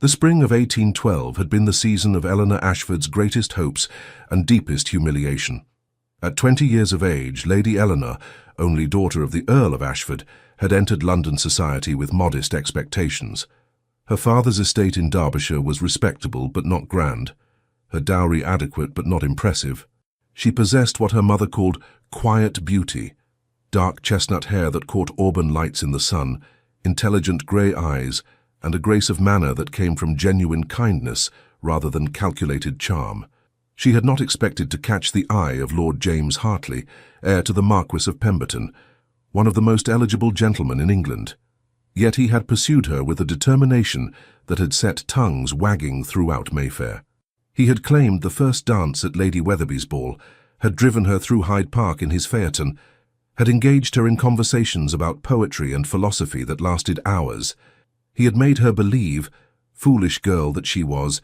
The spring of 1812 had been the season of Eleanor Ashford's greatest hopes and deepest humiliation. At 20 years of age, Lady Eleanor, only daughter of the Earl of Ashford, had entered London society with modest expectations. Her father's estate in Derbyshire was respectable but not grand, her dowry adequate but not impressive. She possessed what her mother called quiet beauty, dark chestnut hair that caught auburn lights in the sun, intelligent grey eyes, and a grace of manner that came from genuine kindness rather than calculated charm. She had not expected to catch the eye of Lord James Hartley, heir to the Marquis of Pemberton, one of the most eligible gentlemen in England. Yet he had pursued her with a determination that had set tongues wagging throughout Mayfair. He had claimed the first dance at Lady Wetherby's ball, had driven her through Hyde Park in his phaeton, had engaged her in conversations about poetry and philosophy that lasted hours. He had made her believe, foolish girl that she was,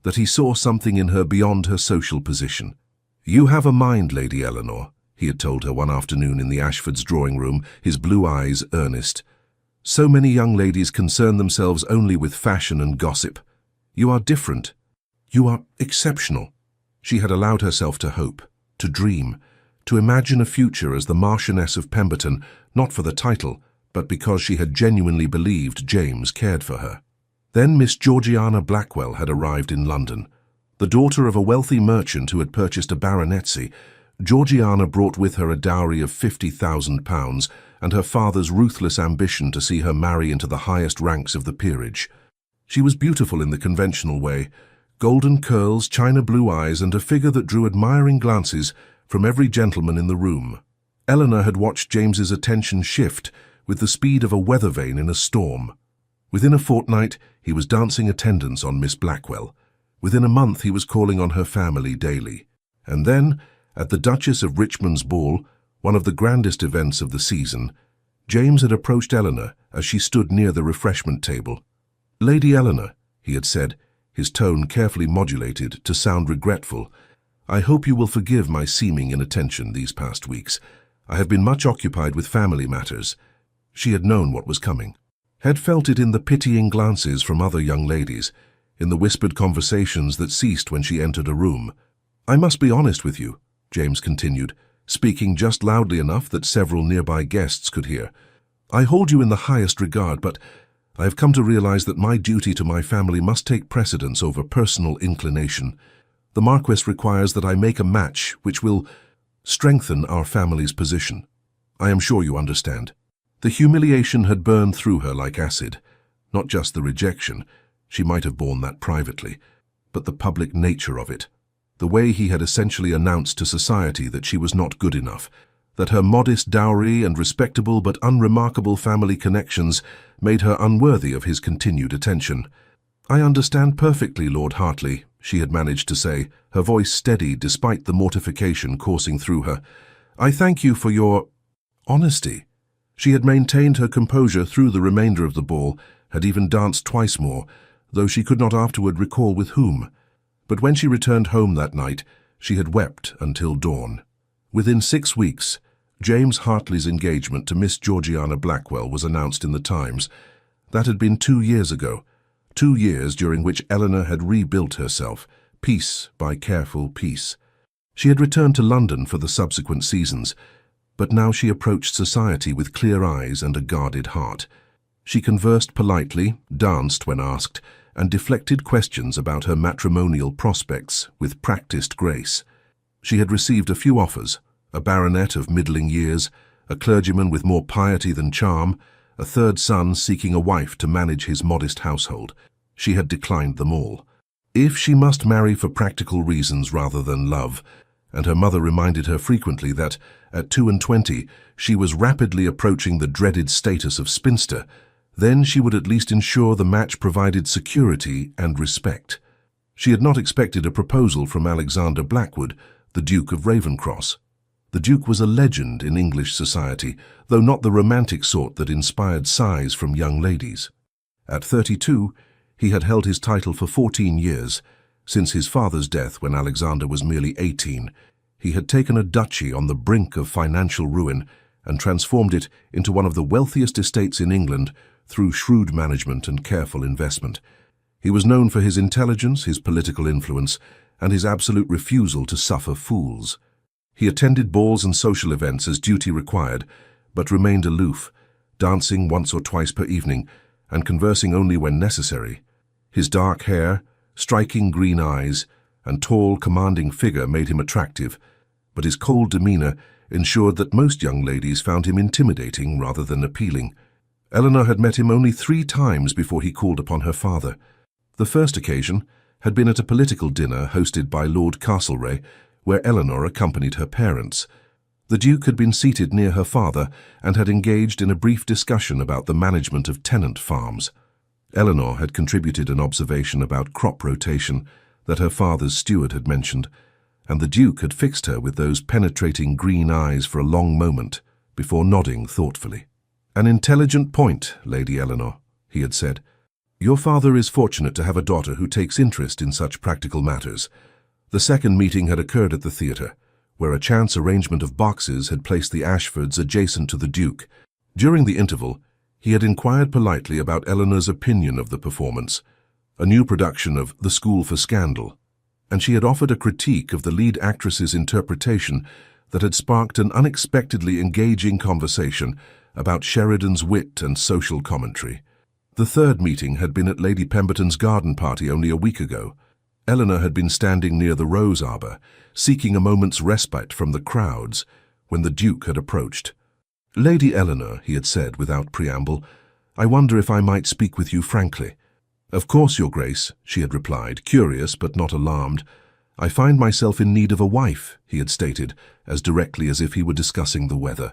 that he saw something in her beyond her social position. "You have a mind, Lady Eleanor," he had told her one afternoon in the Ashfords' drawing-room, his blue eyes earnest. "So many young ladies concern themselves only with fashion and gossip. You are different. You are exceptional." She had allowed herself to hope, to dream, to imagine a future as the Marchioness of Pemberton, not for the title, but because she had genuinely believed James cared for her. Then Miss Georgiana Blackwell had arrived in London. The daughter of a wealthy merchant who had purchased a baronetcy, Georgiana brought with her a dowry of £50,000 and her father's ruthless ambition to see her marry into the highest ranks of the peerage. She was beautiful in the conventional way, golden curls, china blue eyes, and a figure that drew admiring glances from every gentleman in the room. Eleanor had watched James's attention shift with the speed of a weather vane in a storm. Within a fortnight, he was dancing attendance on Miss Blackwell. Within a month, he was calling on her family daily. And then, at the Duchess of Richmond's ball, one of the grandest events of the season, James had approached Eleanor as she stood near the refreshment table. "Lady Eleanor," he had said, his tone carefully modulated to sound regretful, "I hope you will forgive my seeming inattention these past weeks. I have been much occupied with family matters." She had known what was coming, had felt it in the pitying glances from other young ladies, in the whispered conversations that ceased when she entered a room. "I must be honest with you," James continued, speaking just loudly enough that several nearby guests could hear. "I hold you in the highest regard, but I have come to realize that my duty to my family must take precedence over personal inclination. The Marquis requires that I make a match which will strengthen our family's position. I am sure you understand." The humiliation had burned through her like acid. Not just the rejection, she might have borne that privately, but the public nature of it. The way he had essentially announced to society that she was not good enough, that her modest dowry and respectable but unremarkable family connections made her unworthy of his continued attention. "I understand perfectly, Lord Hartley," she had managed to say, her voice steady despite the mortification coursing through her. "I thank you for your honesty." She had maintained her composure through the remainder of the ball, had even danced twice more, though she could not afterward recall with whom. But when she returned home that night, she had wept until dawn. Within 6 weeks, James Hartley's engagement to Miss Georgiana Blackwell was announced in the Times. That had been 2 years ago, 2 years during which Eleanor had rebuilt herself, piece by careful piece. She had returned to London for the subsequent seasons, but now she approached society with clear eyes and a guarded heart. She conversed politely, danced when asked, and deflected questions about her matrimonial prospects with practiced grace. She had received a few offers, a baronet of middling years, a clergyman with more piety than charm, a third son seeking a wife to manage his modest household. She had declined them all. If she must marry for practical reasons rather than love, and her mother reminded her frequently that, at 22, she was rapidly approaching the dreaded status of spinster, then she would at least ensure the match provided security and respect. She had not expected a proposal from Alexander Blackwood, the Duke of Ravenscross. The Duke was a legend in English society, though not the romantic sort that inspired sighs from young ladies. At 32, he had held his title for 14 years. Since his father's death when Alexander was merely 18, he had taken a duchy on the brink of financial ruin and transformed it into one of the wealthiest estates in England through shrewd management and careful investment. He was known for his intelligence, his political influence, and his absolute refusal to suffer fools. He attended balls and social events as duty required, but remained aloof, dancing once or twice per evening and conversing only when necessary. His dark hair, striking green eyes, and tall, commanding figure made him attractive, but his cold demeanor ensured that most young ladies found him intimidating rather than appealing. Eleanor had met him only 3 times before he called upon her father. The first occasion had been at a political dinner hosted by Lord Castlereagh, where Eleanor accompanied her parents. The Duke had been seated near her father and had engaged in a brief discussion about the management of tenant farms. Eleanor had contributed an observation about crop rotation that her father's steward had mentioned, and the Duke had fixed her with those penetrating green eyes for a long moment before nodding thoughtfully. "An intelligent point, Lady Eleanor," he had said. "Your father is fortunate to have a daughter who takes interest in such practical matters." The second meeting had occurred at the theatre, where a chance arrangement of boxes had placed the Ashfords adjacent to the Duke. During the interval, he had inquired politely about Eleanor's opinion of the performance, a new production of The School for Scandal, and she had offered a critique of the lead actress's interpretation that had sparked an unexpectedly engaging conversation about Sheridan's wit and social commentary. The third meeting had been at Lady Pemberton's garden party only a week ago. Eleanor had been standing near the rose arbor, seeking a moment's respite from the crowds, when the Duke had approached. "Lady Eleanor," he had said without preamble, "I wonder if I might speak with you frankly." "Of course, Your Grace," she had replied, curious but not alarmed. "I find myself in need of a wife," he had stated, as directly as if he were discussing the weather.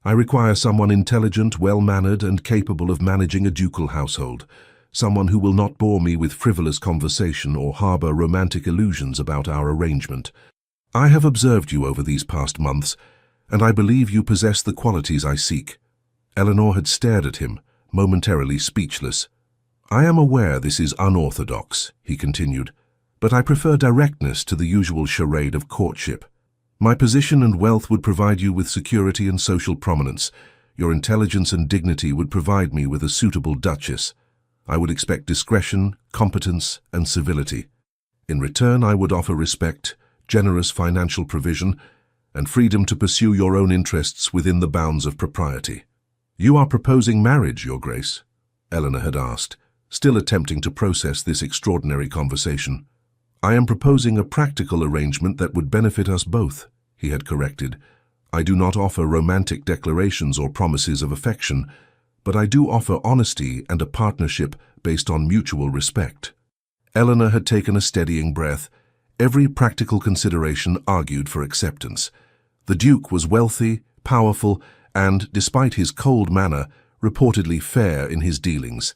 "I require someone intelligent, well-mannered, and capable of managing a ducal household. Someone who will not bore me with frivolous conversation or harbor romantic illusions about our arrangement. I have observed you over these past months, and I believe you possess the qualities I seek." Eleanor had stared at him, momentarily speechless. "I am aware this is unorthodox," he continued, "but I prefer directness to the usual charade of courtship. My position and wealth would provide you with security and social prominence. Your intelligence and dignity would provide me with a suitable duchess. I would expect discretion, competence, and civility. In return, I would offer respect, generous financial provision, and freedom to pursue your own interests within the bounds of propriety." "You are proposing marriage, Your Grace?" Eleanor had asked, still attempting to process this extraordinary conversation. "I am proposing a practical arrangement that would benefit us both," he had corrected. "I do not offer romantic declarations or promises of affection, but I do offer honesty and a partnership based on mutual respect." Eleanor had taken a steadying breath. Every practical consideration argued for acceptance. The Duke was wealthy, powerful, and, despite his cold manner, reportedly fair in his dealings.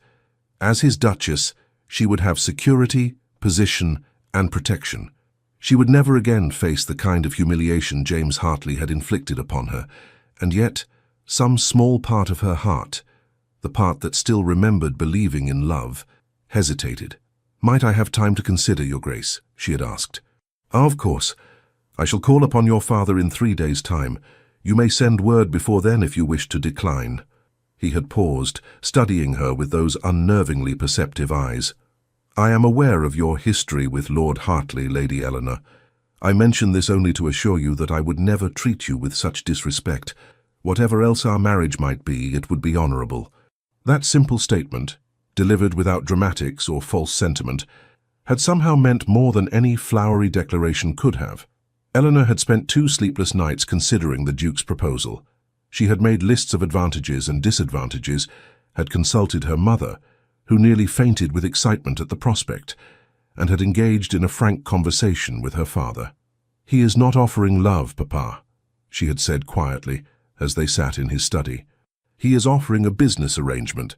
As his Duchess, she would have security, position, and protection. She would never again face the kind of humiliation James Hartley had inflicted upon her, and yet, some small part of her heart, the part that still remembered believing in love, hesitated. "Might I have time to consider, Your Grace?" she had asked. "Of course. I shall call upon your father in 3 days' time. You may send word before then if you wish to decline." He had paused, studying her with those unnervingly perceptive eyes. "I am aware of your history with Lord Hartley, Lady Eleanor. I mention this only to assure you that I would never treat you with such disrespect. Whatever else our marriage might be, it would be honorable." That simple statement, delivered without dramatics or false sentiment, had somehow meant more than any flowery declaration could have. Eleanor had spent 2 sleepless nights considering the Duke's proposal. She had made lists of advantages and disadvantages, had consulted her mother, who nearly fainted with excitement at the prospect, and had engaged in a frank conversation with her father. "He is not offering love, Papa," she had said quietly as they sat in his study. "He is offering a business arrangement."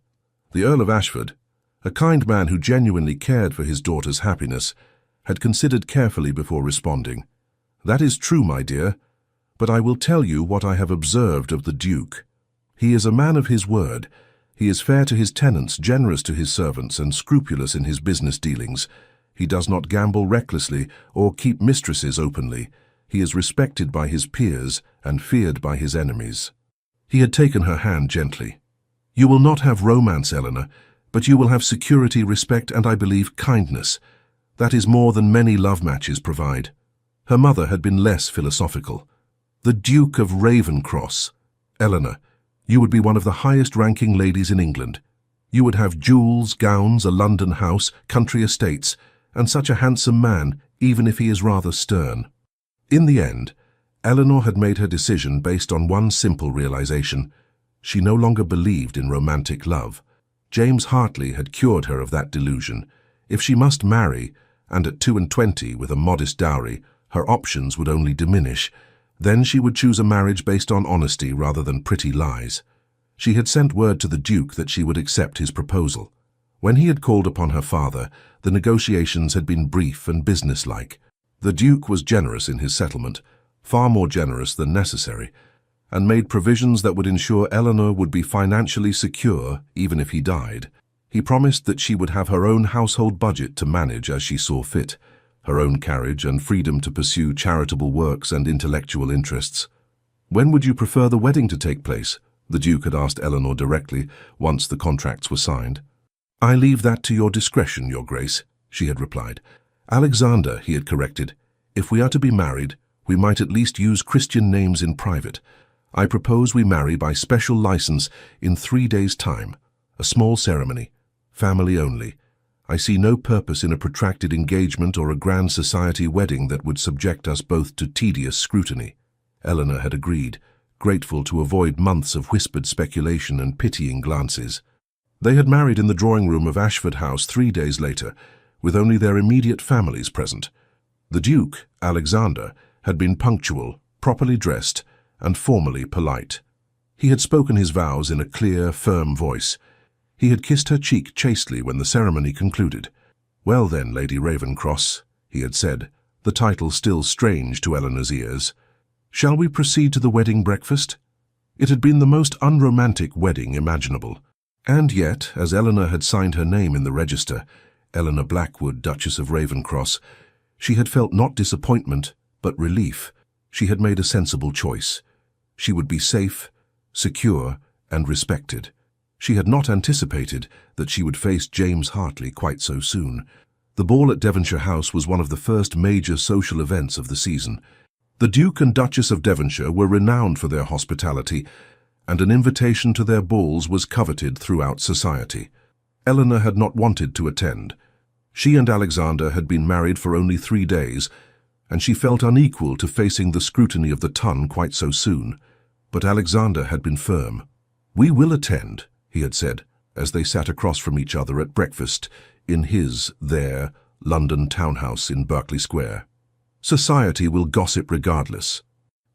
The Earl of Ashford, a kind man who genuinely cared for his daughter's happiness, had considered carefully before responding. "That is true, my dear, but I will tell you what I have observed of the Duke. He is a man of his word. He is fair to his tenants, generous to his servants, and scrupulous in his business dealings. He does not gamble recklessly or keep mistresses openly. He is respected by his peers and feared by his enemies." He had taken her hand gently. "You will not have romance, Eleanor, But you will have security, respect, and I believe kindness. That is more than many love matches provide." Her mother had been less philosophical. "The Duke of Ravenscross. Eleanor, you would be one of the highest-ranking ladies in England. You would have jewels, gowns, a London house, country estates, and such a handsome man, even if he is rather stern." In the end, Eleanor had made her decision based on one simple realization. She no longer believed in romantic love. James Hartley had cured her of that delusion. If she must marry, and at 22 with a modest dowry, her options would only diminish. Then she would choose a marriage based on honesty rather than pretty lies. She had sent word to the Duke that she would accept his proposal. When he had called upon her father, the negotiations had been brief and businesslike. The Duke was generous in his settlement, far more generous than necessary, and made provisions that would ensure Eleanor would be financially secure even if he died. He promised that she would have her own household budget to manage as she saw fit, her own carriage and freedom to pursue charitable works and intellectual interests. "When would you prefer the wedding to take place?" the Duke had asked Eleanor directly once the contracts were signed. "I leave that to your discretion, Your Grace," she had replied. "Alexander," he had corrected, "if we are to be married, we might at least use Christian names in private. I propose we marry by special license in 3 days' time, a small ceremony, family only. I see no purpose in a protracted engagement or a grand society wedding that would subject us both to tedious scrutiny." Eleanor had agreed, grateful to avoid months of whispered speculation and pitying glances. They had married in the drawing-room of Ashford House 3 days later, with only their immediate families present. The Duke, Alexander, had been punctual, properly dressed, and formally polite. He had spoken his vows in a clear, firm voice. He had kissed her cheek chastely when the ceremony concluded. "Well then, Lady Ravenscross," he had said, the title still strange to Eleanor's ears, "shall we proceed to the wedding breakfast?" It had been the most unromantic wedding imaginable. And yet, as Eleanor had signed her name in the register, Eleanor Blackwood, Duchess of Ravenscross, she had felt not disappointment, but relief. She had made a sensible choice. She would be safe, secure, and respected. She had not anticipated that she would face James Hartley quite so soon. The ball at Devonshire House was one of the first major social events of the season. The Duke and Duchess of Devonshire were renowned for their hospitality, and an invitation to their balls was coveted throughout society. Eleanor had not wanted to attend. She and Alexander had been married for only 3 days, and she felt unequal to facing the scrutiny of the ton quite so soon. But Alexander had been firm. "We will attend," he had said, as they sat across from each other at breakfast in their London townhouse in Berkeley Square. "Society will gossip regardless.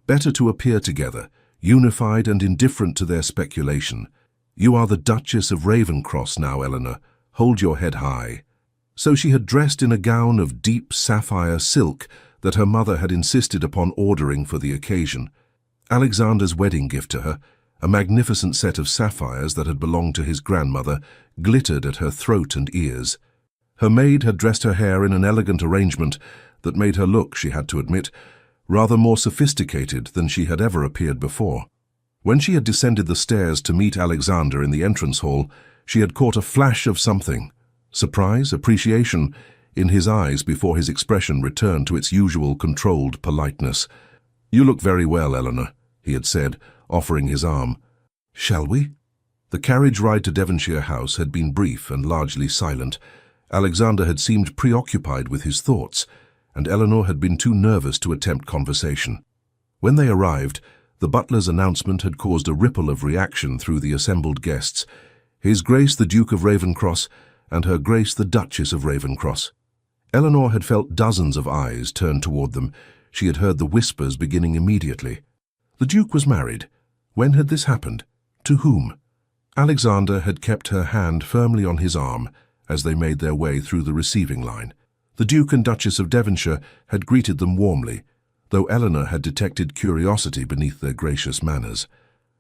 Better to appear together, unified and indifferent to their speculation. You are the Duchess of Ravenscross now, Eleanor. Hold your head high." So she had dressed in a gown of deep sapphire silk that her mother had insisted upon ordering for the occasion. Alexander's wedding gift to her, a magnificent set of sapphires that had belonged to his grandmother, glittered at her throat and ears. Her maid had dressed her hair in an elegant arrangement that made her look, she had to admit, rather more sophisticated than she had ever appeared before. When she had descended the stairs to meet Alexander in the entrance hall, she had caught a flash of something. Surprise, appreciation, in his eyes before his expression returned to its usual controlled politeness. "You look very well, Eleanor," he had said, offering his arm. "Shall we?" The carriage ride to Devonshire House had been brief and largely silent. Alexander had seemed preoccupied with his thoughts, and Eleanor had been too nervous to attempt conversation. When they arrived, the butler's announcement had caused a ripple of reaction through the assembled guests. His Grace the Duke of Ravenscross and Her Grace the Duchess of Ravenscross. Eleanor had felt dozens of eyes turned toward them. She had heard the whispers beginning immediately. The Duke was married. When had this happened? To whom? Alexander had kept her hand firmly on his arm as they made their way through the receiving line. The Duke and Duchess of Devonshire had greeted them warmly, though Eleanor had detected curiosity beneath their gracious manners.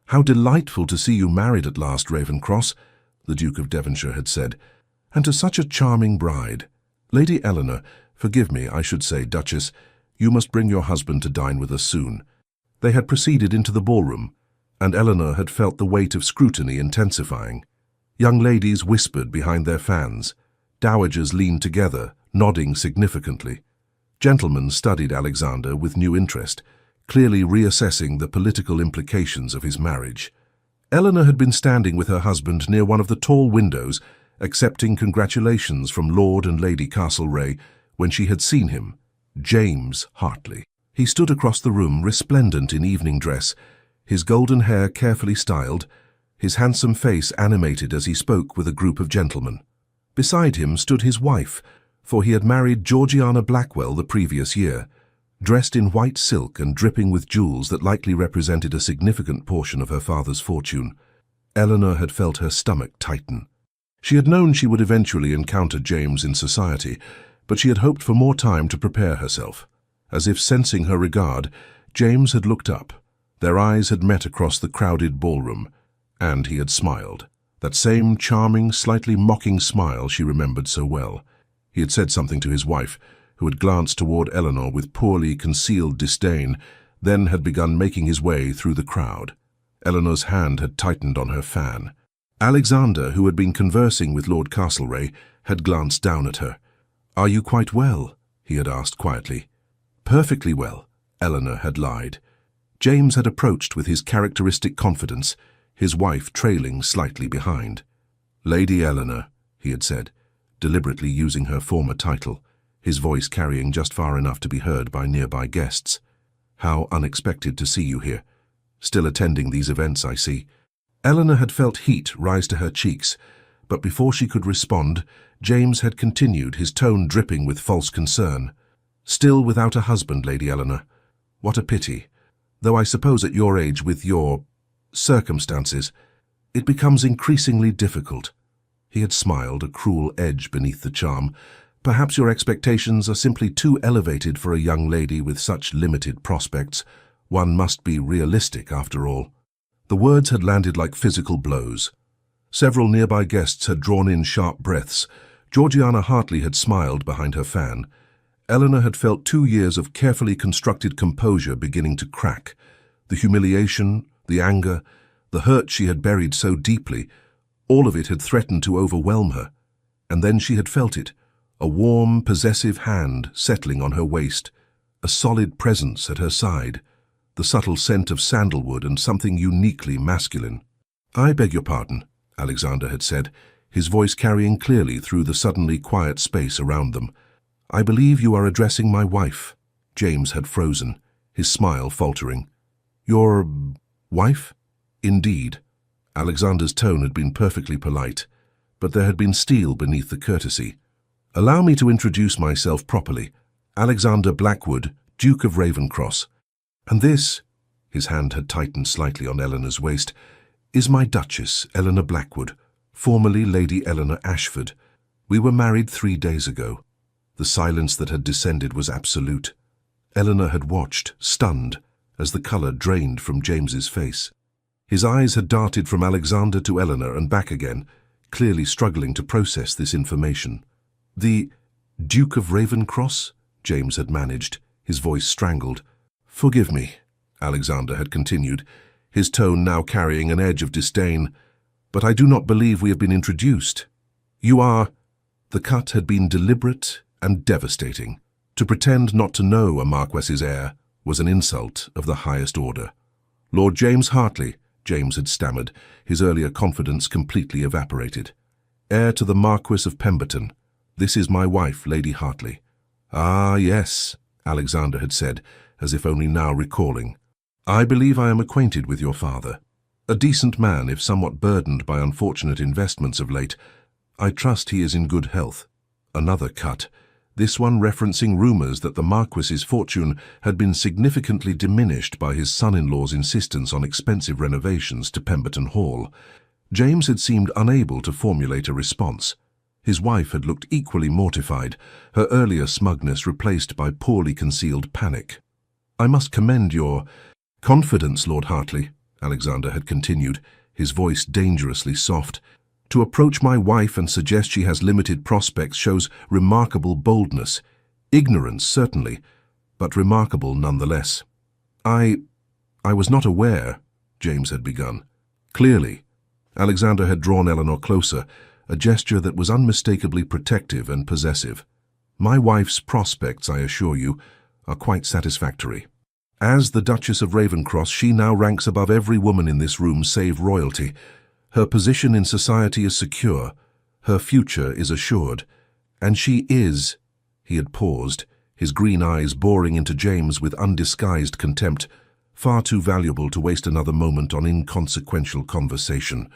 "How delightful to see you married at last, Ravenscross," the Duke of Devonshire had said, "and to such a charming bride. Lady Eleanor, forgive me, I should say, Duchess, you must bring your husband to dine with us soon." They had proceeded into the ballroom, and Eleanor had felt the weight of scrutiny intensifying. Young ladies whispered behind their fans. Dowagers leaned together, nodding significantly. Gentlemen studied Alexander with new interest, clearly reassessing the political implications of his marriage. Eleanor had been standing with her husband near one of the tall windows, accepting congratulations from Lord and Lady Castlereagh when she had seen him, James Hartley. He stood across the room, resplendent in evening dress, his golden hair carefully styled, his handsome face animated as he spoke with a group of gentlemen. Beside him stood his wife, for he had married Georgiana Blackwell the previous year, dressed in white silk and dripping with jewels that likely represented a significant portion of her father's fortune. Eleanor had felt her stomach tighten. She had known she would eventually encounter James in society, but she had hoped for more time to prepare herself. As if sensing her regard, James had looked up. Their eyes had met across the crowded ballroom, and he had smiled. That same charming, slightly mocking smile she remembered so well. He had said something to his wife, who had glanced toward Eleanor with poorly concealed disdain, then had begun making his way through the crowd. Eleanor's hand had tightened on her fan. Alexander, who had been conversing with Lord Castlereagh, had glanced down at her. "Are you quite well?" he had asked quietly. "Perfectly well," Eleanor had lied. James had approached with his characteristic confidence, his wife trailing slightly behind. "Lady Eleanor," he had said, deliberately using her former title, his voice carrying just far enough to be heard by nearby guests. "How unexpected to see you here. Still attending these events, I see." Eleanor had felt heat rise to her cheeks, but before she could respond, James had continued, his tone dripping with false concern. "Still without a husband, Lady Eleanor. What a pity. Though I suppose at your age, with your circumstances, it becomes increasingly difficult." He had smiled, a cruel edge beneath the charm. "Perhaps your expectations are simply too elevated for a young lady with such limited prospects. One must be realistic, after all." The words had landed like physical blows. Several nearby guests had drawn in sharp breaths. Georgiana Hartley had smiled behind her fan. Eleanor had felt 2 years of carefully constructed composure beginning to crack. The humiliation, the anger, the hurt she had buried so deeply, all of it had threatened to overwhelm her. And then she had felt it, a warm, possessive hand settling on her waist, a solid presence at her side, the subtle scent of sandalwood and something uniquely masculine. "I beg your pardon," Alexander had said, his voice carrying clearly through the suddenly quiet space around them. "I believe you are addressing my wife." James had frozen, his smile faltering. "Your wife?" "Indeed." Alexander's tone had been perfectly polite, but there had been steel beneath the courtesy. "Allow me to introduce myself properly. Alexander Blackwood, Duke of Ravencross. And this," his hand had tightened slightly on Eleanor's waist, "is my Duchess, Eleanor Blackwood, formerly Lady Eleanor Ashford. We were married 3 days ago." The silence that had descended was absolute. Eleanor had watched, stunned, as the colour drained from James's face. His eyes had darted from Alexander to Eleanor and back again, clearly struggling to process this information. "The Duke of Ravencross?" James had managed, his voice strangled. "Forgive me," Alexander had continued, his tone now carrying an edge of disdain, "but I do not believe we have been introduced. You are—" The cut had been deliberate and devastating. To pretend not to know a Marquess's heir was an insult of the highest order. "Lord James Hartley," James had stammered, his earlier confidence completely evaporated. "Heir to the Marquess of Pemberton. This is my wife, Lady Hartley." "Ah, yes," Alexander had said, as if only now recalling. "I believe I am acquainted with your father. A decent man, if somewhat burdened by unfortunate investments of late. I trust he is in good health." Another cut, this one referencing rumours that the Marquess's fortune had been significantly diminished by his son-in-law's insistence on expensive renovations to Pemberton Hall. James had seemed unable to formulate a response. His wife had looked equally mortified, her earlier smugness replaced by poorly concealed panic. "I must commend your confidence, Lord Hartley," Alexander had continued, his voice dangerously soft. "To approach my wife and suggest she has limited prospects shows remarkable boldness. Ignorance, certainly, but remarkable nonetheless." I was not aware," James had begun. "Clearly," Alexander had drawn Eleanor closer, a gesture that was unmistakably protective and possessive. "My wife's prospects, I assure you, are quite satisfactory. As the Duchess of Ravencross, she now ranks above every woman in this room save royalty. Her position in society is secure. Her future is assured. And she is—" He had paused, his green eyes boring into James with undisguised contempt, far too valuable to waste another moment on inconsequential conversation.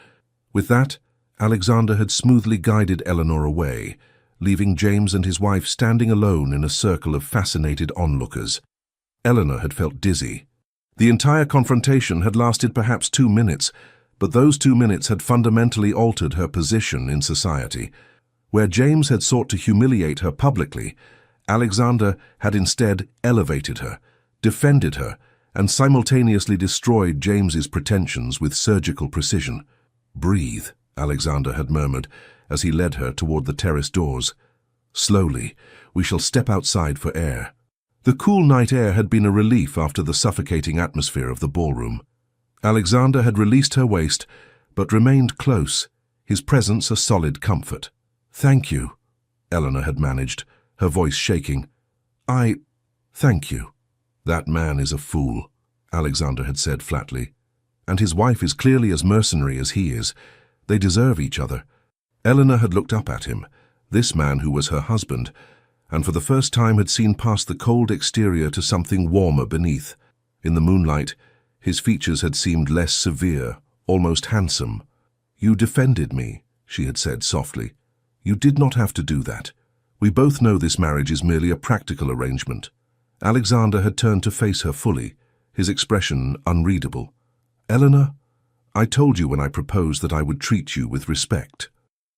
With that, Alexander had smoothly guided Eleanor away, leaving James and his wife standing alone in a circle of fascinated onlookers. Eleanor had felt dizzy. The entire confrontation had lasted perhaps 2 minutes, but those 2 minutes had fundamentally altered her position in society. Where James had sought to humiliate her publicly, Alexander had instead elevated her, defended her, and simultaneously destroyed James's pretensions with surgical precision. "Breathe," Alexander had murmured as he led her toward the terrace doors. "Slowly, we shall step outside for air." The cool night air had been a relief after the suffocating atmosphere of the ballroom. Alexander had released her waist, but remained close, his presence a solid comfort. "Thank you," Eleanor had managed, her voice shaking. Thank you." "That man is a fool," Alexander had said flatly. "And his wife is clearly as mercenary as he is. They deserve each other." Eleanor had looked up at him, this man who was her husband, and for the first time had seen past the cold exterior to something warmer beneath. In the moonlight, his features had seemed less severe, almost handsome. "You defended me," she had said softly. "You did not have to do that. We both know this marriage is merely a practical arrangement." Alexander had turned to face her fully, his expression unreadable. "Eleanor, I told you when I proposed that I would treat you with respect.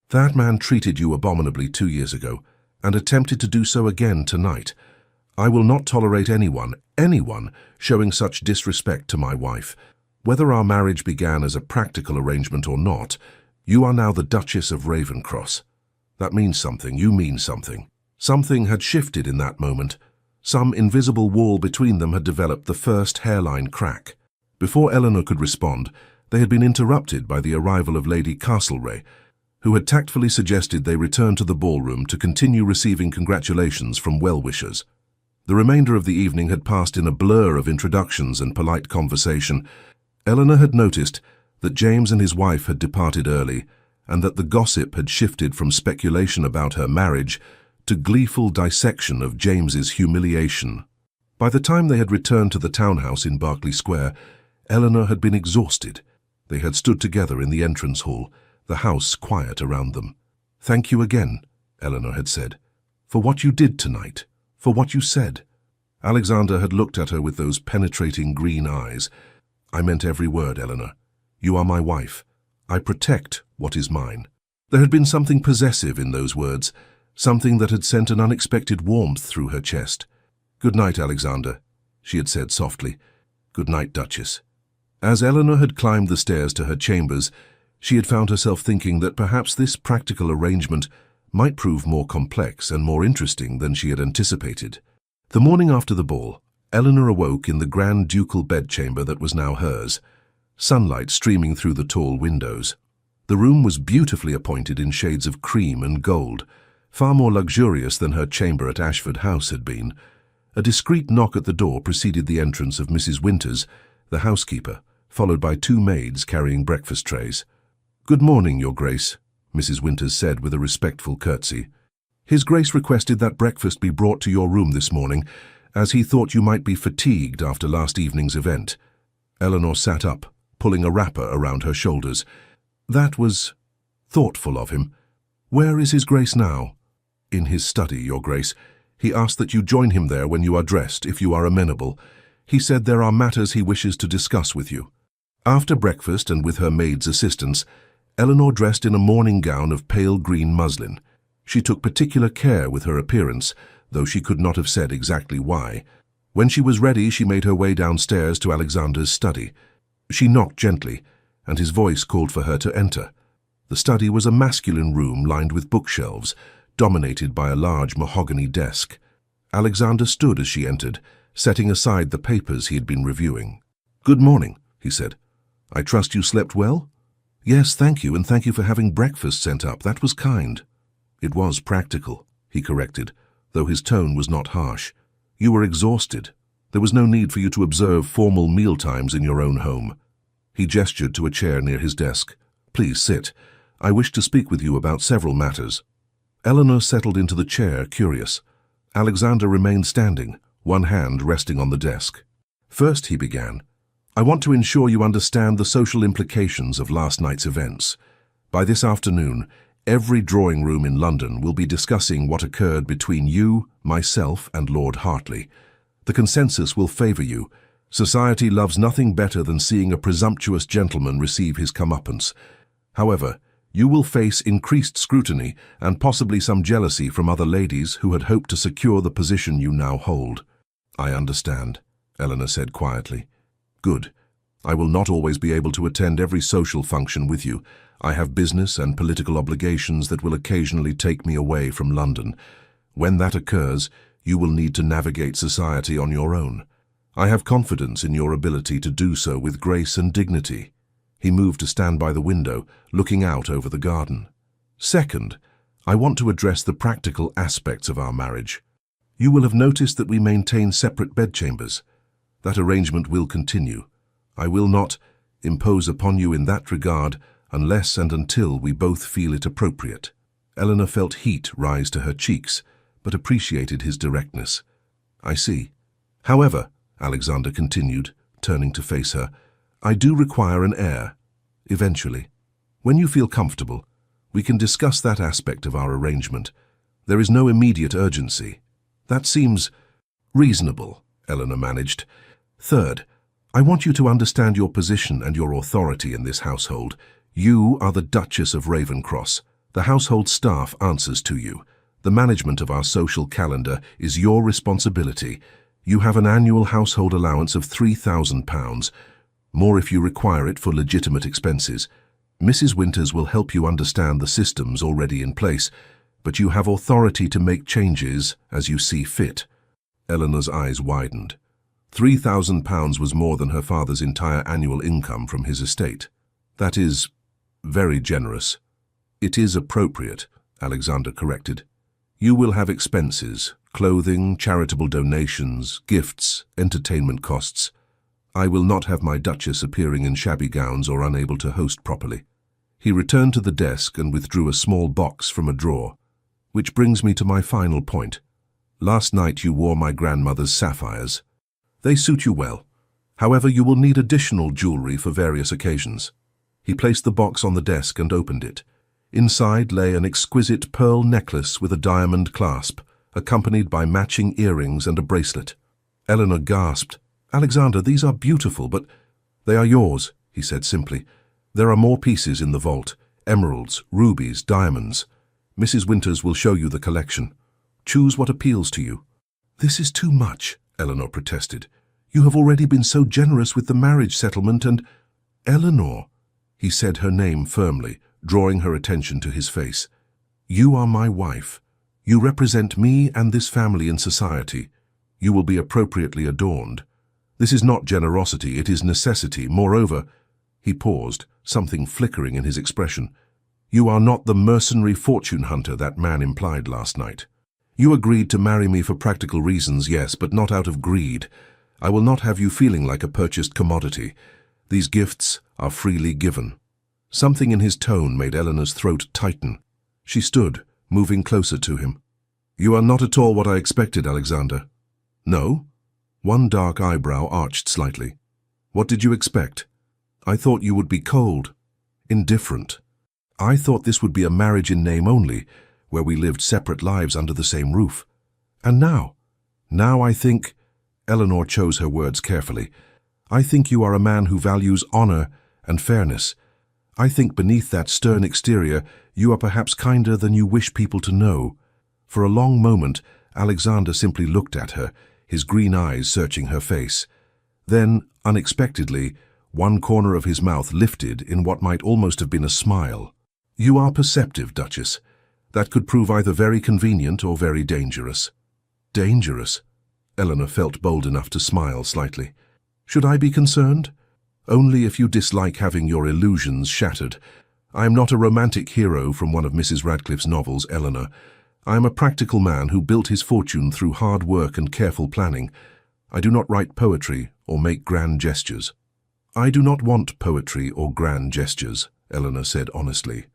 That man treated you abominably 2 years ago, and attempted to do so again tonight. I will not tolerate anyone showing such disrespect to my wife. Whether our marriage began as a practical arrangement or not, you are now the Duchess of Ravencross. That means something, you mean something." Something had shifted in that moment. Some invisible wall between them had developed the first hairline crack. Before Eleanor could respond, they had been interrupted by the arrival of Lady Castlereagh, who had tactfully suggested they return to the ballroom to continue receiving congratulations from well-wishers. The remainder of the evening had passed in a blur of introductions and polite conversation. Eleanor had noticed that James and his wife had departed early, and that the gossip had shifted from speculation about her marriage to gleeful dissection of James's humiliation. By the time they had returned to the townhouse in Berkeley Square, Eleanor had been exhausted. They had stood together in the entrance hall, the house quiet around them. "Thank you again," Eleanor had said, "for what you did tonight, for what you said." Alexander had looked at her with those penetrating green eyes. "I meant every word, Eleanor. You are my wife. I protect what is mine." There had been something possessive in those words, something that had sent an unexpected warmth through her chest. "Good night, Alexander," she had said softly. "Good night, Duchess." As Eleanor had climbed the stairs to her chambers, she had found herself thinking that perhaps this practical arrangement might prove more complex and more interesting than she had anticipated. The morning after the ball, Eleanor awoke in the grand ducal bedchamber that was now hers, sunlight streaming through the tall windows. The room was beautifully appointed in shades of cream and gold, far more luxurious than her chamber at Ashford House had been. A discreet knock at the door preceded the entrance of Mrs. Winters, the housekeeper, followed by 2 maids carrying breakfast trays. "Good morning, Your Grace," Mrs. Winters said with a respectful curtsy. "His Grace requested that breakfast be brought to your room this morning, as he thought you might be fatigued after last evening's event." Eleanor sat up, pulling a wrapper around her shoulders. "That was thoughtful of him. Where is His Grace now?" "In his study, Your Grace. He asked that you join him there when you are dressed, if you are amenable. He said there are matters he wishes to discuss with you." After breakfast and with her maid's assistance, Eleanor dressed in a morning gown of pale green muslin. She took particular care with her appearance, though she could not have said exactly why. When she was ready, she made her way downstairs to Alexander's study. She knocked gently, and his voice called for her to enter. The study was a masculine room lined with bookshelves, dominated by a large mahogany desk. Alexander stood as she entered, setting aside the papers he had been reviewing. "Good morning," he said. "I trust you slept well?" Yes, thank you, and thank you for having breakfast sent up. That was kind. It was practical, he corrected, though his tone was not harsh. You were exhausted. There was no need for you to observe formal mealtimes in your own home. He gestured to a chair near his desk. Please sit. I wish to speak with you about several matters. Eleanor settled into the chair, curious. Alexander remained standing, one hand resting on the desk. First, he began, I want to ensure you understand the social implications of last night's events. By this afternoon, every drawing room in London will be discussing what occurred between you, myself, and Lord Hartley. The consensus will favour you. Society loves nothing better than seeing a presumptuous gentleman receive his comeuppance. However, you will face increased scrutiny and possibly some jealousy from other ladies who had hoped to secure the position you now hold. I understand, Eleanor said quietly. Good. I will not always be able to attend every social function with you. I have business and political obligations that will occasionally take me away from London. When that occurs, you will need to navigate society on your own. I have confidence in your ability to do so with grace and dignity. He moved to stand by the window, looking out over the garden. Second, I want to address the practical aspects of our marriage. You will have noticed that we maintain separate bedchambers. That arrangement will continue. I will not impose upon you in that regard unless and until we both feel it appropriate. Eleanor felt heat rise to her cheeks, but appreciated his directness. I see. However, Alexander continued, turning to face her, I do require an heir. Eventually. When you feel comfortable, we can discuss that aspect of our arrangement. There is no immediate urgency. That seems reasonable, Eleanor managed. Third, I want you to understand your position and your authority in this household. You are the Duchess of Ravencross. The household staff answers to you. The management of our social calendar is your responsibility. You have an annual household allowance of £3,000, more if you require it for legitimate expenses. Mrs. Winters will help you understand the systems already in place, but you have authority to make changes as you see fit. Eleanor's eyes widened. £3,000 was more than her father's entire annual income from his estate. That is very generous. It is appropriate, Alexander corrected. You will have expenses, clothing, charitable donations, gifts, entertainment costs. I will not have my Duchess appearing in shabby gowns or unable to host properly. He returned to the desk and withdrew a small box from a drawer. Which brings me to my final point. Last night you wore my grandmother's sapphires. They suit you well. However, you will need additional jewelry for various occasions. He placed the box on the desk and opened it. Inside lay an exquisite pearl necklace with a diamond clasp, accompanied by matching earrings and a bracelet. Eleanor gasped. Alexander, these are beautiful, but they are yours, he said simply. There are more pieces in the vault, emeralds, rubies, diamonds. Mrs. Winters will show you the collection. Choose what appeals to you. This is too much, Eleanor protested. You have already been so generous with the marriage settlement and— Eleanor, he said her name firmly, drawing her attention to his face. You are my wife. You represent me and this family in society. You will be appropriately adorned. This is not generosity, it is necessity. Moreover, he paused, something flickering in his expression. You are not the mercenary fortune hunter that man implied last night. You agreed to marry me for practical reasons, yes, but not out of greed. I will not have you feeling like a purchased commodity. These gifts are freely given. Something in his tone made Eleanor's throat tighten. She stood, moving closer to him. You are not at all what I expected, Alexander. No? One dark eyebrow arched slightly. What did you expect? I thought you would be cold, indifferent. I thought this would be a marriage in name only, where we lived separate lives under the same roof. And now I think— Eleanor chose her words carefully. I think you are a man who values honor and fairness. I think beneath that stern exterior, you are perhaps kinder than you wish people to know. For a long moment, Alexander simply looked at her, his green eyes searching her face. Then, unexpectedly, one corner of his mouth lifted in what might almost have been a smile. You are perceptive, Duchess. That could prove either very convenient or very dangerous. Dangerous? Eleanor felt bold enough to smile slightly. Should I be concerned? Only if you dislike having your illusions shattered. I am not a romantic hero from one of Mrs. Radcliffe's novels, Eleanor. I am a practical man who built his fortune through hard work and careful planning. I do not write poetry or make grand gestures. I do not want poetry or grand gestures, Eleanor said honestly.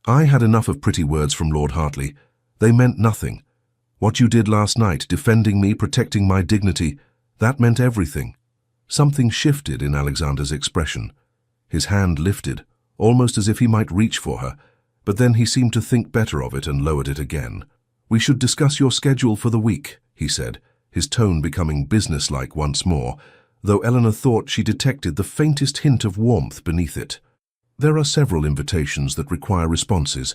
I had enough of pretty words from Lord Hartley. They meant nothing. What you did last night, defending me, protecting my dignity, that meant everything. Something shifted in Alexander's expression. His hand lifted, almost as if he might reach for her, but then he seemed to think better of it and lowered it again. We should discuss your schedule for the week, he said, his tone becoming businesslike once more, though Eleanor thought she detected the faintest hint of warmth beneath it. There are several invitations that require responses,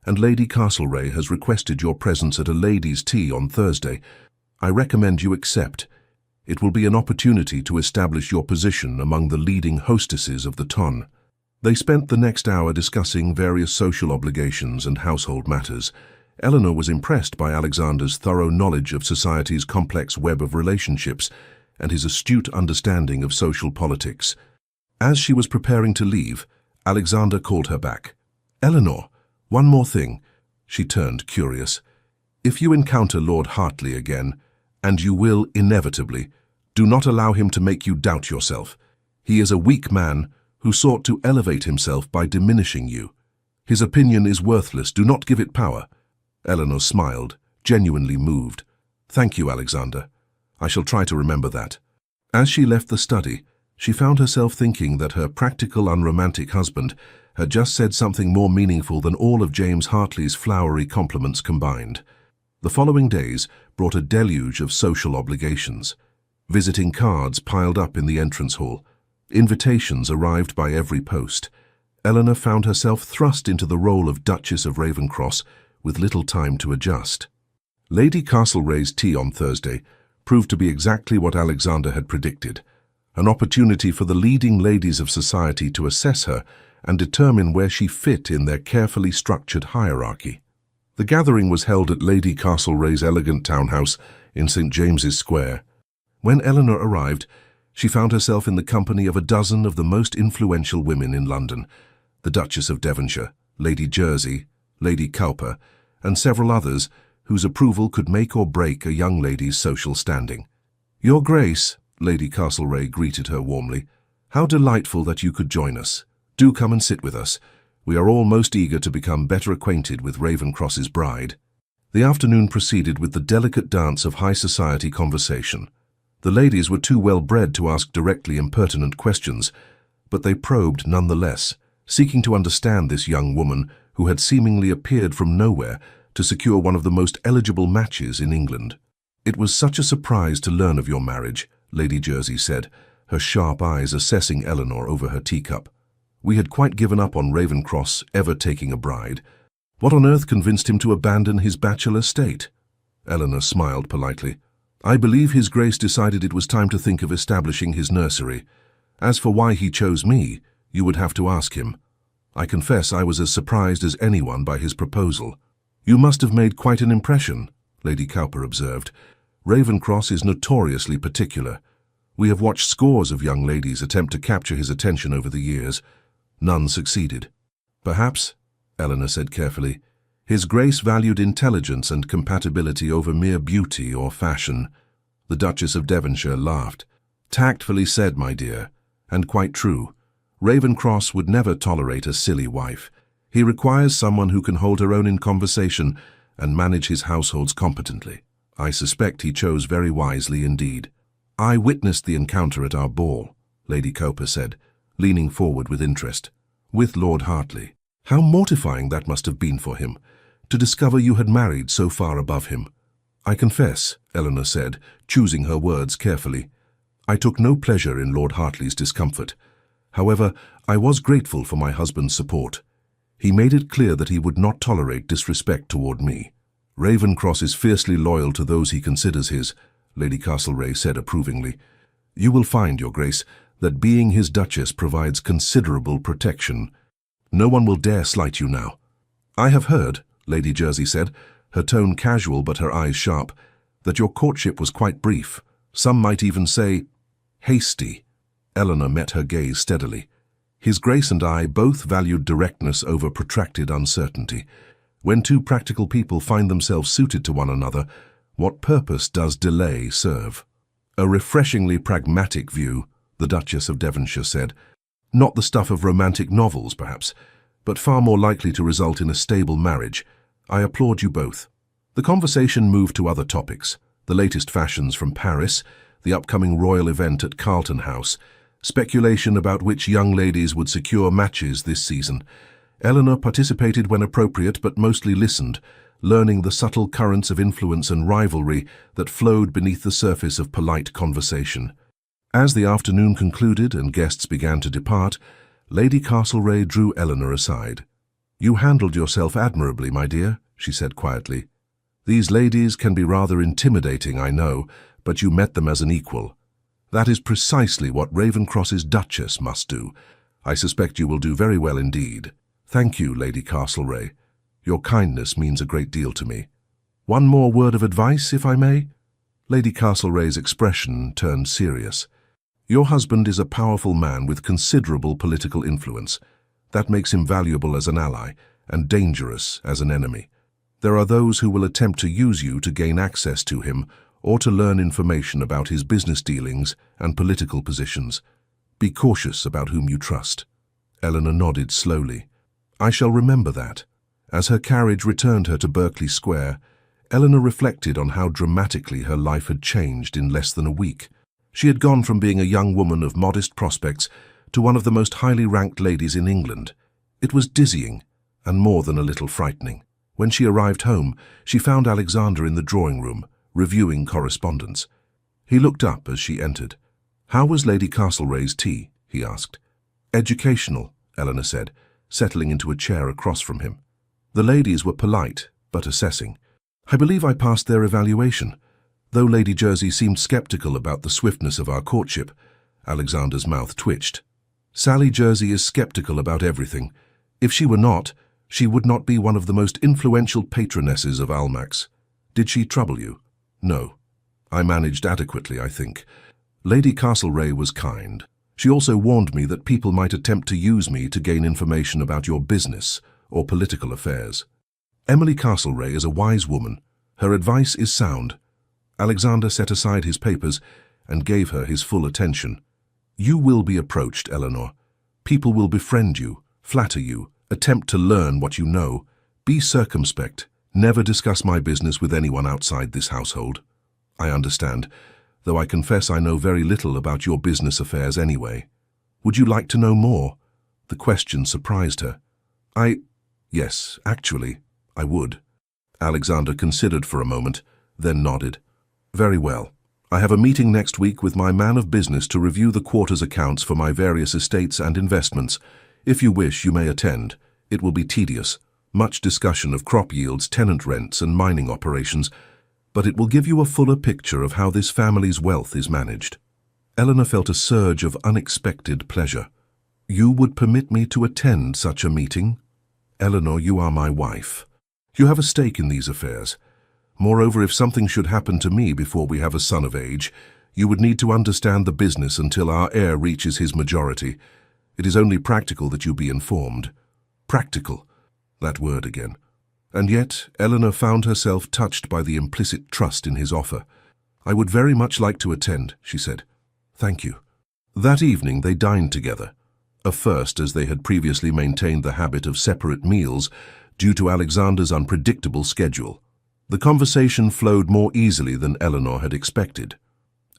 and Lady Castlereagh has requested your presence at a ladies' tea on Thursday. I recommend you accept. It will be an opportunity to establish your position among the leading hostesses of the ton. They spent the next hour discussing various social obligations and household matters. Eleanor was impressed by Alexander's thorough knowledge of society's complex web of relationships and his astute understanding of social politics. As she was preparing to leave, Alexander called her back. Eleanor, one more thing. She turned curious. If you encounter Lord Hartley again, and you will inevitably, do not allow him to make you doubt yourself. He is a weak man who sought to elevate himself by diminishing you. His opinion is worthless. Do not give it power. Eleanor smiled, genuinely moved. Thank you, Alexander. I shall try to remember that. As she left the study, she found herself thinking that her practical, unromantic husband had just said something more meaningful than all of James Hartley's flowery compliments combined. The following days brought a deluge of social obligations. Visiting cards piled up in the entrance hall. Invitations arrived by every post. Eleanor found herself thrust into the role of Duchess of Ravenscross with little time to adjust. Lady Castlereagh's tea on Thursday proved to be exactly what Alexander had predicted, an opportunity for the leading ladies of society to assess her and determine where she fit in their carefully structured hierarchy. The gathering was held at Lady Castlereagh's elegant townhouse in St. James's Square. When Eleanor arrived, she found herself in the company of a dozen of the most influential women in London, the Duchess of Devonshire, Lady Jersey, Lady Cowper, and several others whose approval could make or break a young lady's social standing. Your Grace, Lady Castlereagh greeted her warmly. How delightful that you could join us. Do come and sit with us. We are all most eager to become better acquainted with Ravenscross's bride. The afternoon proceeded with the delicate dance of high society conversation. The ladies were too well bred to ask directly impertinent questions, but they probed nonetheless, seeking to understand this young woman who had seemingly appeared from nowhere to secure one of the most eligible matches in England. It was such a surprise to learn of your marriage, Lady Jersey said, her sharp eyes assessing Eleanor over her teacup. We had quite given up on Ravenscross ever taking a bride. What on earth convinced him to abandon his bachelor state? Eleanor smiled politely. I believe His Grace decided it was time to think of establishing his nursery. As for why he chose me, you would have to ask him. I confess I was as surprised as anyone by his proposal. You must have made quite an impression, Lady Cowper observed. Ravenscross is notoriously particular. We have watched scores of young ladies attempt to capture his attention over the years. None succeeded. Perhaps, Eleanor said carefully, His Grace valued intelligence and compatibility over mere beauty or fashion. The Duchess of Devonshire laughed. Tactfully said, my dear, and quite true. Ravenscross would never tolerate a silly wife. He requires someone who can hold her own in conversation and manage his households competently. I suspect he chose very wisely indeed. I witnessed the encounter at our ball, Lady Cowper said, leaning forward with interest. With Lord Hartley. How mortifying that must have been for him, to discover you had married so far above him. I confess, Eleanor said, choosing her words carefully. I took no pleasure in Lord Hartley's discomfort. However, I was grateful for my husband's support. He made it clear that he would not tolerate disrespect toward me. Ravenscross is fiercely loyal to those he considers his, Lady Castlereagh said approvingly. You will find, Your Grace, that being his Duchess provides considerable protection. No one will dare slight you now. I have heard, Lady Jersey said, her tone casual but her eyes sharp, that your courtship was quite brief. Some might even say, hasty. Eleanor met her gaze steadily. His Grace and I both valued directness over protracted uncertainty. When two practical people find themselves suited to one another, what purpose does delay serve? A refreshingly pragmatic view, the Duchess of Devonshire said. Not the stuff of romantic novels, perhaps, but far more likely to result in a stable marriage. I applaud you both. The conversation moved to other topics, the latest fashions from Paris, the upcoming royal event at Carlton House, speculation about which young ladies would secure matches this season. Eleanor participated when appropriate but mostly listened, learning the subtle currents of influence and rivalry that flowed beneath the surface of polite conversation. As the afternoon concluded and guests began to depart, Lady Castlereagh drew Eleanor aside. "You handled yourself admirably, my dear," she said quietly. "These ladies can be rather intimidating, I know, but you met them as an equal. That is precisely what Ravenscross's Duchess must do. I suspect you will do very well indeed. Thank you, Lady Castlereagh. Your kindness means a great deal to me. One more word of advice, if I may?" Lady Castlereagh's expression turned serious. "Your husband is a powerful man with considerable political influence. That makes him valuable as an ally and dangerous as an enemy. There are those who will attempt to use you to gain access to him or to learn information about his business dealings and political positions. Be cautious about whom you trust." Eleanor nodded slowly. "I shall remember that." As her carriage returned her to Berkeley Square, Eleanor reflected on how dramatically her life had changed in less than a week. She had gone from being a young woman of modest prospects to one of the most highly ranked ladies in England. It was dizzying and more than a little frightening. When she arrived home, she found Alexander in the drawing room, reviewing correspondence. He looked up as she entered. "How was Lady Castlereagh's tea?" he asked. "Educational," Eleanor said, settling into a chair across from him. "The ladies were polite, but assessing. I believe I passed their evaluation, though Lady Jersey seemed skeptical about the swiftness of our courtship." Alexander's mouth twitched. "Sally Jersey is skeptical about everything. If she were not, she would not be one of the most influential patronesses of Almack's. Did she trouble you?" "No. I managed adequately, I think. Lady Castlereagh was kind. She also warned me that people might attempt to use me to gain information about your business or political affairs. Emily Castlereagh is a wise woman. Her advice is sound." Alexander set aside his papers and gave her his full attention. "You will be approached, Eleanor. People will befriend you, flatter you, attempt to learn what you know. Be circumspect. Never discuss my business with anyone outside this household." "I understand, though I confess I know very little about your business affairs anyway." "Would you like to know more?" The question surprised her. Yes, actually, I would." Alexander considered for a moment, then nodded. "Very well. I have a meeting next week with my man of business to review the quarter's accounts for my various estates and investments. If you wish, you may attend. It will be tedious. Much discussion of crop yields, tenant rents, and mining operations, but it will give you a fuller picture of how this family's wealth is managed." Eleanor felt a surge of unexpected pleasure. "You would permit me to attend such a meeting?" "Eleanor, you are my wife. You have a stake in these affairs. Moreover, if something should happen to me before we have a son of age, you would need to understand the business until our heir reaches his majority. It is only practical that you be informed." Practical. That word again. And yet, Eleanor found herself touched by the implicit trust in his offer. "I would very much like to attend," she said. "Thank you." That evening they dined together. A first, as they had previously maintained the habit of separate meals due to Alexander's unpredictable schedule. The conversation flowed more easily than Eleanor had expected.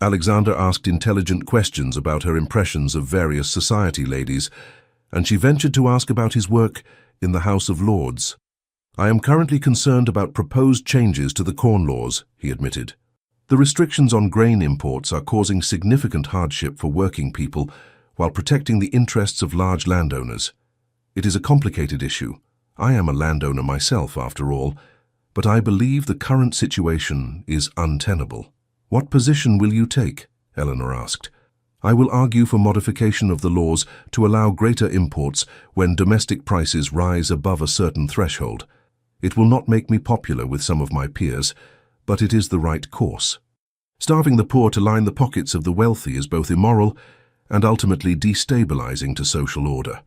Alexander asked intelligent questions about her impressions of various society ladies, and she ventured to ask about his work in the House of Lords. "I am currently concerned about proposed changes to the corn laws," he admitted. "The restrictions on grain imports are causing significant hardship for working people while protecting the interests of large landowners. It is a complicated issue. I am a landowner myself, after all, but I believe the current situation is untenable." "What position will you take?" Eleanor asked. "I will argue for modification of the laws to allow greater imports when domestic prices rise above a certain threshold. It will not make me popular with some of my peers, but it is the right course. Starving the poor to line the pockets of the wealthy is both immoral and ultimately destabilizing to social order.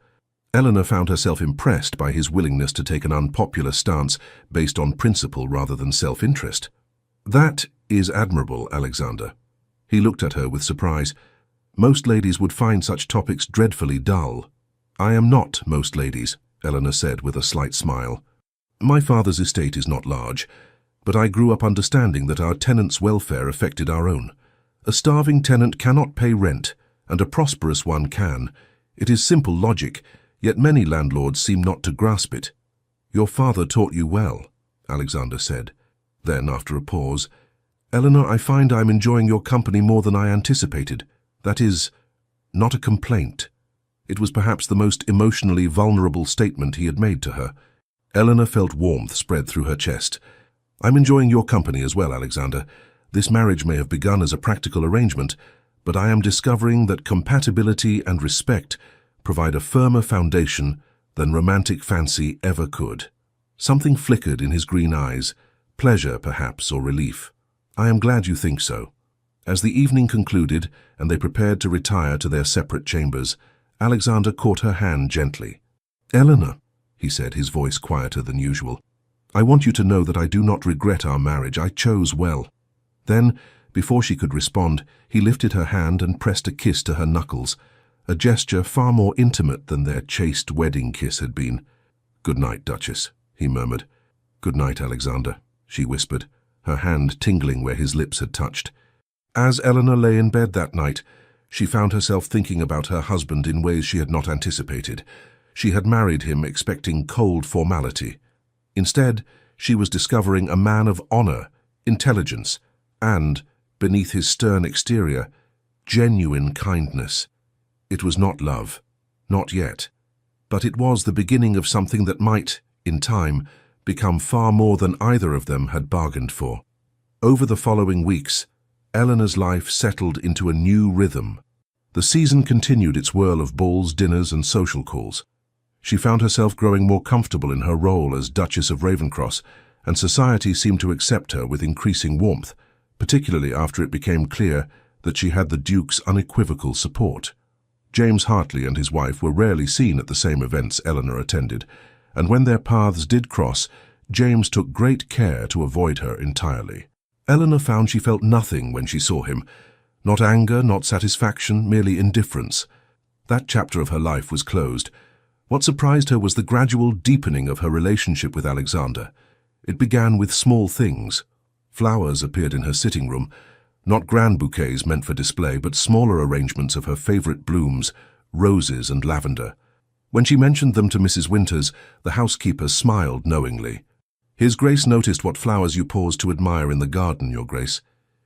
Eleanor found herself impressed by his willingness to take an unpopular stance based on principle rather than self-interest. "That is admirable, Alexander." He looked at her with surprise. "Most ladies would find such topics dreadfully dull." "I am not most ladies," Eleanor said with a slight smile. "My father's estate is not large, but I grew up understanding that our tenants' welfare affected our own. A starving tenant cannot pay rent, and a prosperous one can. It is simple logic, yet many landlords seem not to grasp it." "Your father taught you well," Alexander said. Then, after a pause, "Eleanor, I find I'm enjoying your company more than I anticipated. That is, not a complaint." It was perhaps the most emotionally vulnerable statement he had made to her. Eleanor felt warmth spread through her chest. "I'm enjoying your company as well, Alexander. This marriage may have begun as a practical arrangement, but I am discovering that compatibility and respect provide a firmer foundation than romantic fancy ever could." Something flickered in his green eyes, pleasure perhaps, or relief. "I am glad you think so." As the evening concluded and they prepared to retire to their separate chambers, Alexander caught her hand gently. "Eleanor," he said, his voice quieter than usual, "I want you to know that I do not regret our marriage. I chose well." Then, before she could respond, he lifted her hand and pressed a kiss to her knuckles, a gesture far more intimate than their chaste wedding kiss had been. "Good night, Duchess," he murmured. "Good night, Alexander," she whispered, her hand tingling where his lips had touched. As Eleanor lay in bed that night, she found herself thinking about her husband in ways she had not anticipated. She had married him expecting cold formality. Instead, she was discovering a man of honor, intelligence, and, beneath his stern exterior, genuine kindness. It was not love, not yet, but it was the beginning of something that might, in time, become far more than either of them had bargained for. Over the following weeks, Eleanor's life settled into a new rhythm. The season continued its whirl of balls, dinners, and social calls. She found herself growing more comfortable in her role as Duchess of Ravenscross, and society seemed to accept her with increasing warmth, particularly after it became clear that she had the Duke's unequivocal support. James Hartley and his wife were rarely seen at the same events Eleanor attended, and when their paths did cross, James took great care to avoid her entirely. Eleanor found she felt nothing when she saw him. Not anger, not satisfaction, merely indifference. That chapter of her life was closed. What surprised her was the gradual deepening of her relationship with Alexander. It began with small things. Flowers appeared in her sitting room, not grand bouquets meant for display, but smaller arrangements of her favorite blooms, roses and lavender. When she mentioned them to Mrs. Winters, the housekeeper smiled knowingly. "His Grace noticed what flowers you paused to admire in the garden, Your Grace.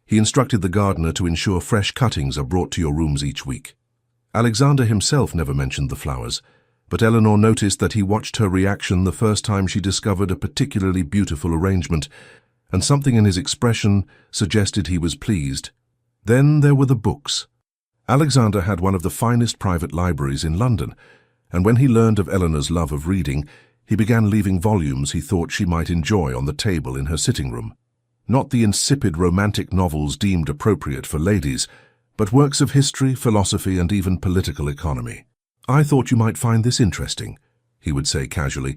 He instructed the gardener to ensure fresh cuttings are brought to your rooms each week." Alexander himself never mentioned the flowers, but Eleanor noticed that he watched her reaction the first time she discovered a particularly beautiful arrangement, and something in his expression suggested he was pleased. Then there were the books. Alexander had one of the finest private libraries in London, and when he learned of Eleanor's love of reading, he began leaving volumes he thought she might enjoy on the table in her sitting room. Not the insipid romantic novels deemed appropriate for ladies, but works of history, philosophy, and even political economy. "I thought you might find this interesting," he would say casually,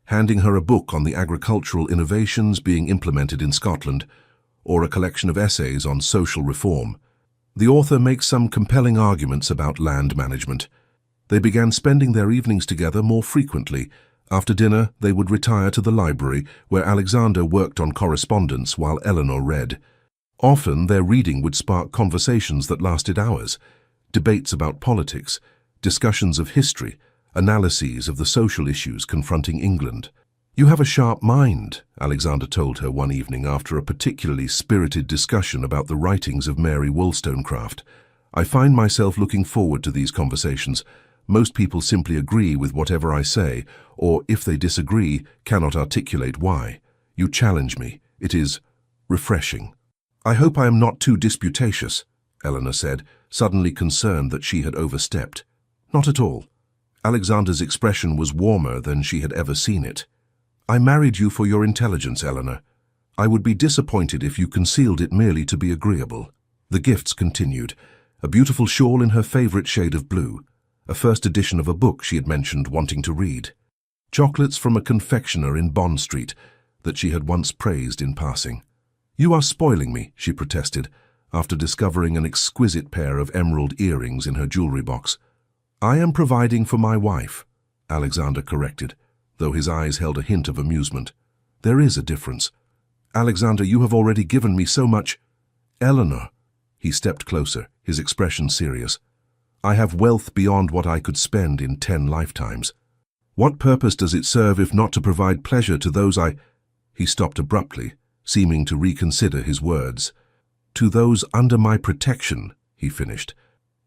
handing her a book on the agricultural innovations being implemented in Scotland, or a collection of essays on social reform. The author makes some compelling arguments about land management. They began spending their evenings together more frequently. After dinner, they would retire to the library, where Alexander worked on correspondence while Eleanor read. Often, their reading would spark conversations that lasted hours, debates about politics, discussions of history, analyses of the social issues confronting England. "You have a sharp mind," Alexander told her one evening after a particularly spirited discussion about the writings of Mary Wollstonecraft. "I find myself looking forward to these conversations. Most people simply agree with whatever I say, or if they disagree, cannot articulate why. You challenge me. It is refreshing." "I hope I am not too disputatious," Eleanor said, suddenly concerned that she had overstepped. "Not at all." Alexander's expression was warmer than she had ever seen it. "I married you for your intelligence, Eleanor. I would be disappointed if you concealed it merely to be agreeable." The gifts continued. a beautiful shawl in her favorite shade of blue, a first edition of a book she had mentioned wanting to read, chocolates from a confectioner in Bond Street that she had once praised in passing. "You are spoiling me," she protested, after discovering an exquisite pair of emerald earrings in her jewelry box. "I am providing for my wife," Alexander corrected, though his eyes held a hint of amusement. "There is a difference. Alexander, you have already given me so much." "Eleanor," he stepped closer, his expression serious. "I have wealth beyond what I could spend in 10 lifetimes. What purpose does it serve if not to provide pleasure to those I—" He stopped abruptly, seeming to reconsider his words. "To those under my protection," he finished.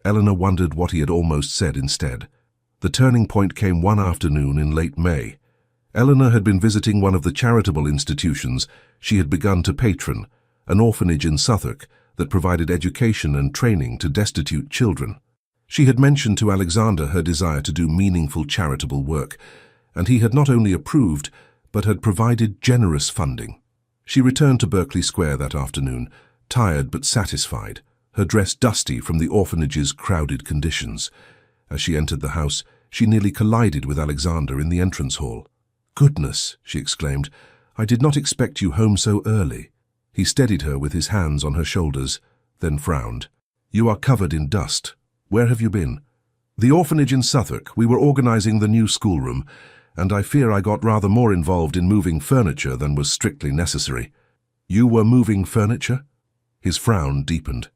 Eleanor wondered what he had almost said instead. The turning point came one afternoon in late May. Eleanor had been visiting one of the charitable institutions she had begun to patron, an orphanage in Suffolk that provided education and training to destitute children. She had mentioned to Alexander her desire to do meaningful charitable work, and he had not only approved, but had provided generous funding. She returned to Berkeley Square that afternoon, tired but satisfied, her dress dusty from the orphanage's crowded conditions. As she entered the house, she nearly collided with Alexander in the entrance hall. "Goodness," she exclaimed, "I did not expect you home so early." He steadied her with his hands on her shoulders, then frowned. "You are covered in dust. Where have you been?" "The orphanage in Suffolk. We were organizing the new schoolroom, and I fear I got rather more involved in moving furniture than was strictly necessary." "You were moving furniture?" His frown deepened.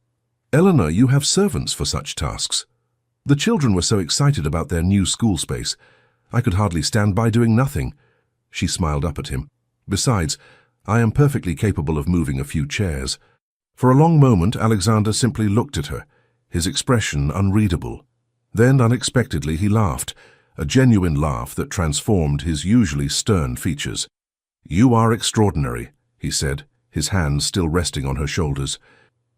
"Eleanor, you have servants for such tasks." "The children were so excited about their new school space. I could hardly stand by doing nothing." She smiled up at him. "Besides, I am perfectly capable of moving a few chairs." For a long moment, Alexander simply looked at her, his expression unreadable. Then, unexpectedly, he laughed, a genuine laugh that transformed his usually stern features. "You are extraordinary," he said, his hands still resting on her shoulders.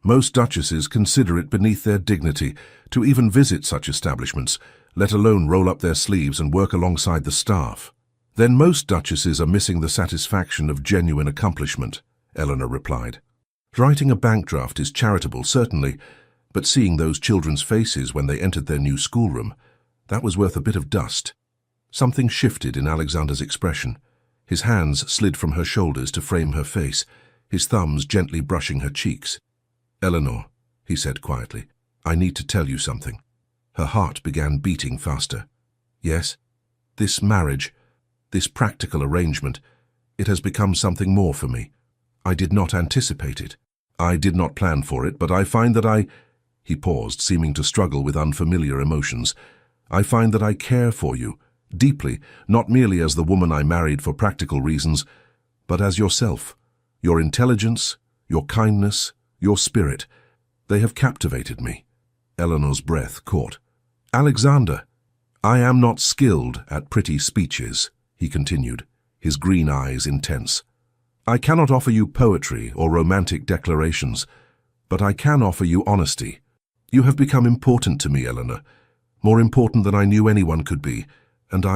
"Most duchesses consider it beneath their dignity to even visit such establishments, let alone roll up their sleeves and work alongside the staff." "Then most duchesses are missing the satisfaction of genuine accomplishment," Eleanor replied. "Writing a bank draft is charitable, certainly, but seeing those children's faces when they entered their new schoolroom, that was worth a bit of dust." Something shifted in Alexander's expression. His hands slid from her shoulders to frame her face, his thumbs gently brushing her cheeks. "Eleanor," he said quietly, "I need to tell you something." Her heart began beating faster. "Yes? This marriage, this practical arrangement, it has become something more for me. I did not anticipate it. I did not plan for it, but I find that I—" He paused, seeming to struggle with unfamiliar emotions. "I find that I care for you, deeply, not merely as the woman I married for practical reasons, but as yourself. Your intelligence, your kindness, your spirit, they have captivated me." Eleanor's breath caught. "Alexander, I am not skilled at pretty speeches," he continued, his green eyes intense. "I cannot offer you poetry or romantic declarations, but I can offer you honesty. You have become important to me, Eleanor, more important than I knew anyone could be, and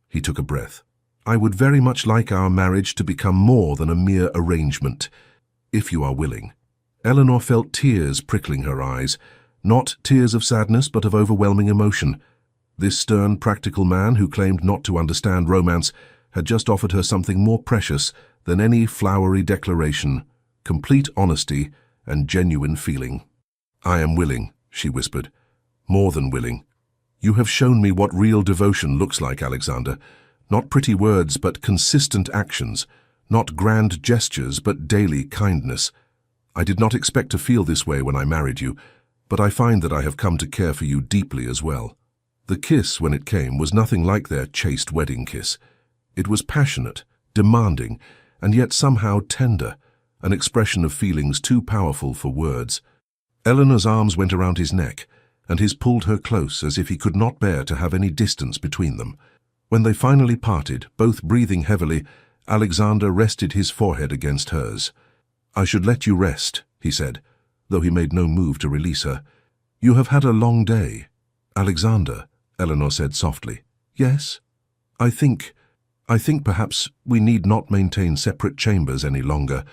He took a breath. "I would very much like our marriage to become more than a mere arrangement, if you are willing." Eleanor felt tears prickling her eyes, not tears of sadness but of overwhelming emotion. This stern, practical man who claimed not to understand romance had just offered her something more precious than any flowery declaration, complete honesty and genuine feeling. "I am willing," she whispered. "More than willing. You have shown me what real devotion looks like, Alexander. Not pretty words, but consistent actions. Not grand gestures, but daily kindness. I did not expect to feel this way when I married you, but I find that I have come to care for you deeply as well." The kiss, when it came, was nothing like their chaste wedding kiss. It was passionate, demanding, and yet somehow tender, an expression of feelings too powerful for words. Eleanor's arms went around his neck, and his pulled her close as if he could not bear to have any distance between them. When they finally parted, both breathing heavily, Alexander rested his forehead against hers. "I should let you rest," he said, though he made no move to release her. "You have had a long day." "Alexander," Eleanor said softly. "Yes? I think perhaps we need not maintain separate chambers any longer,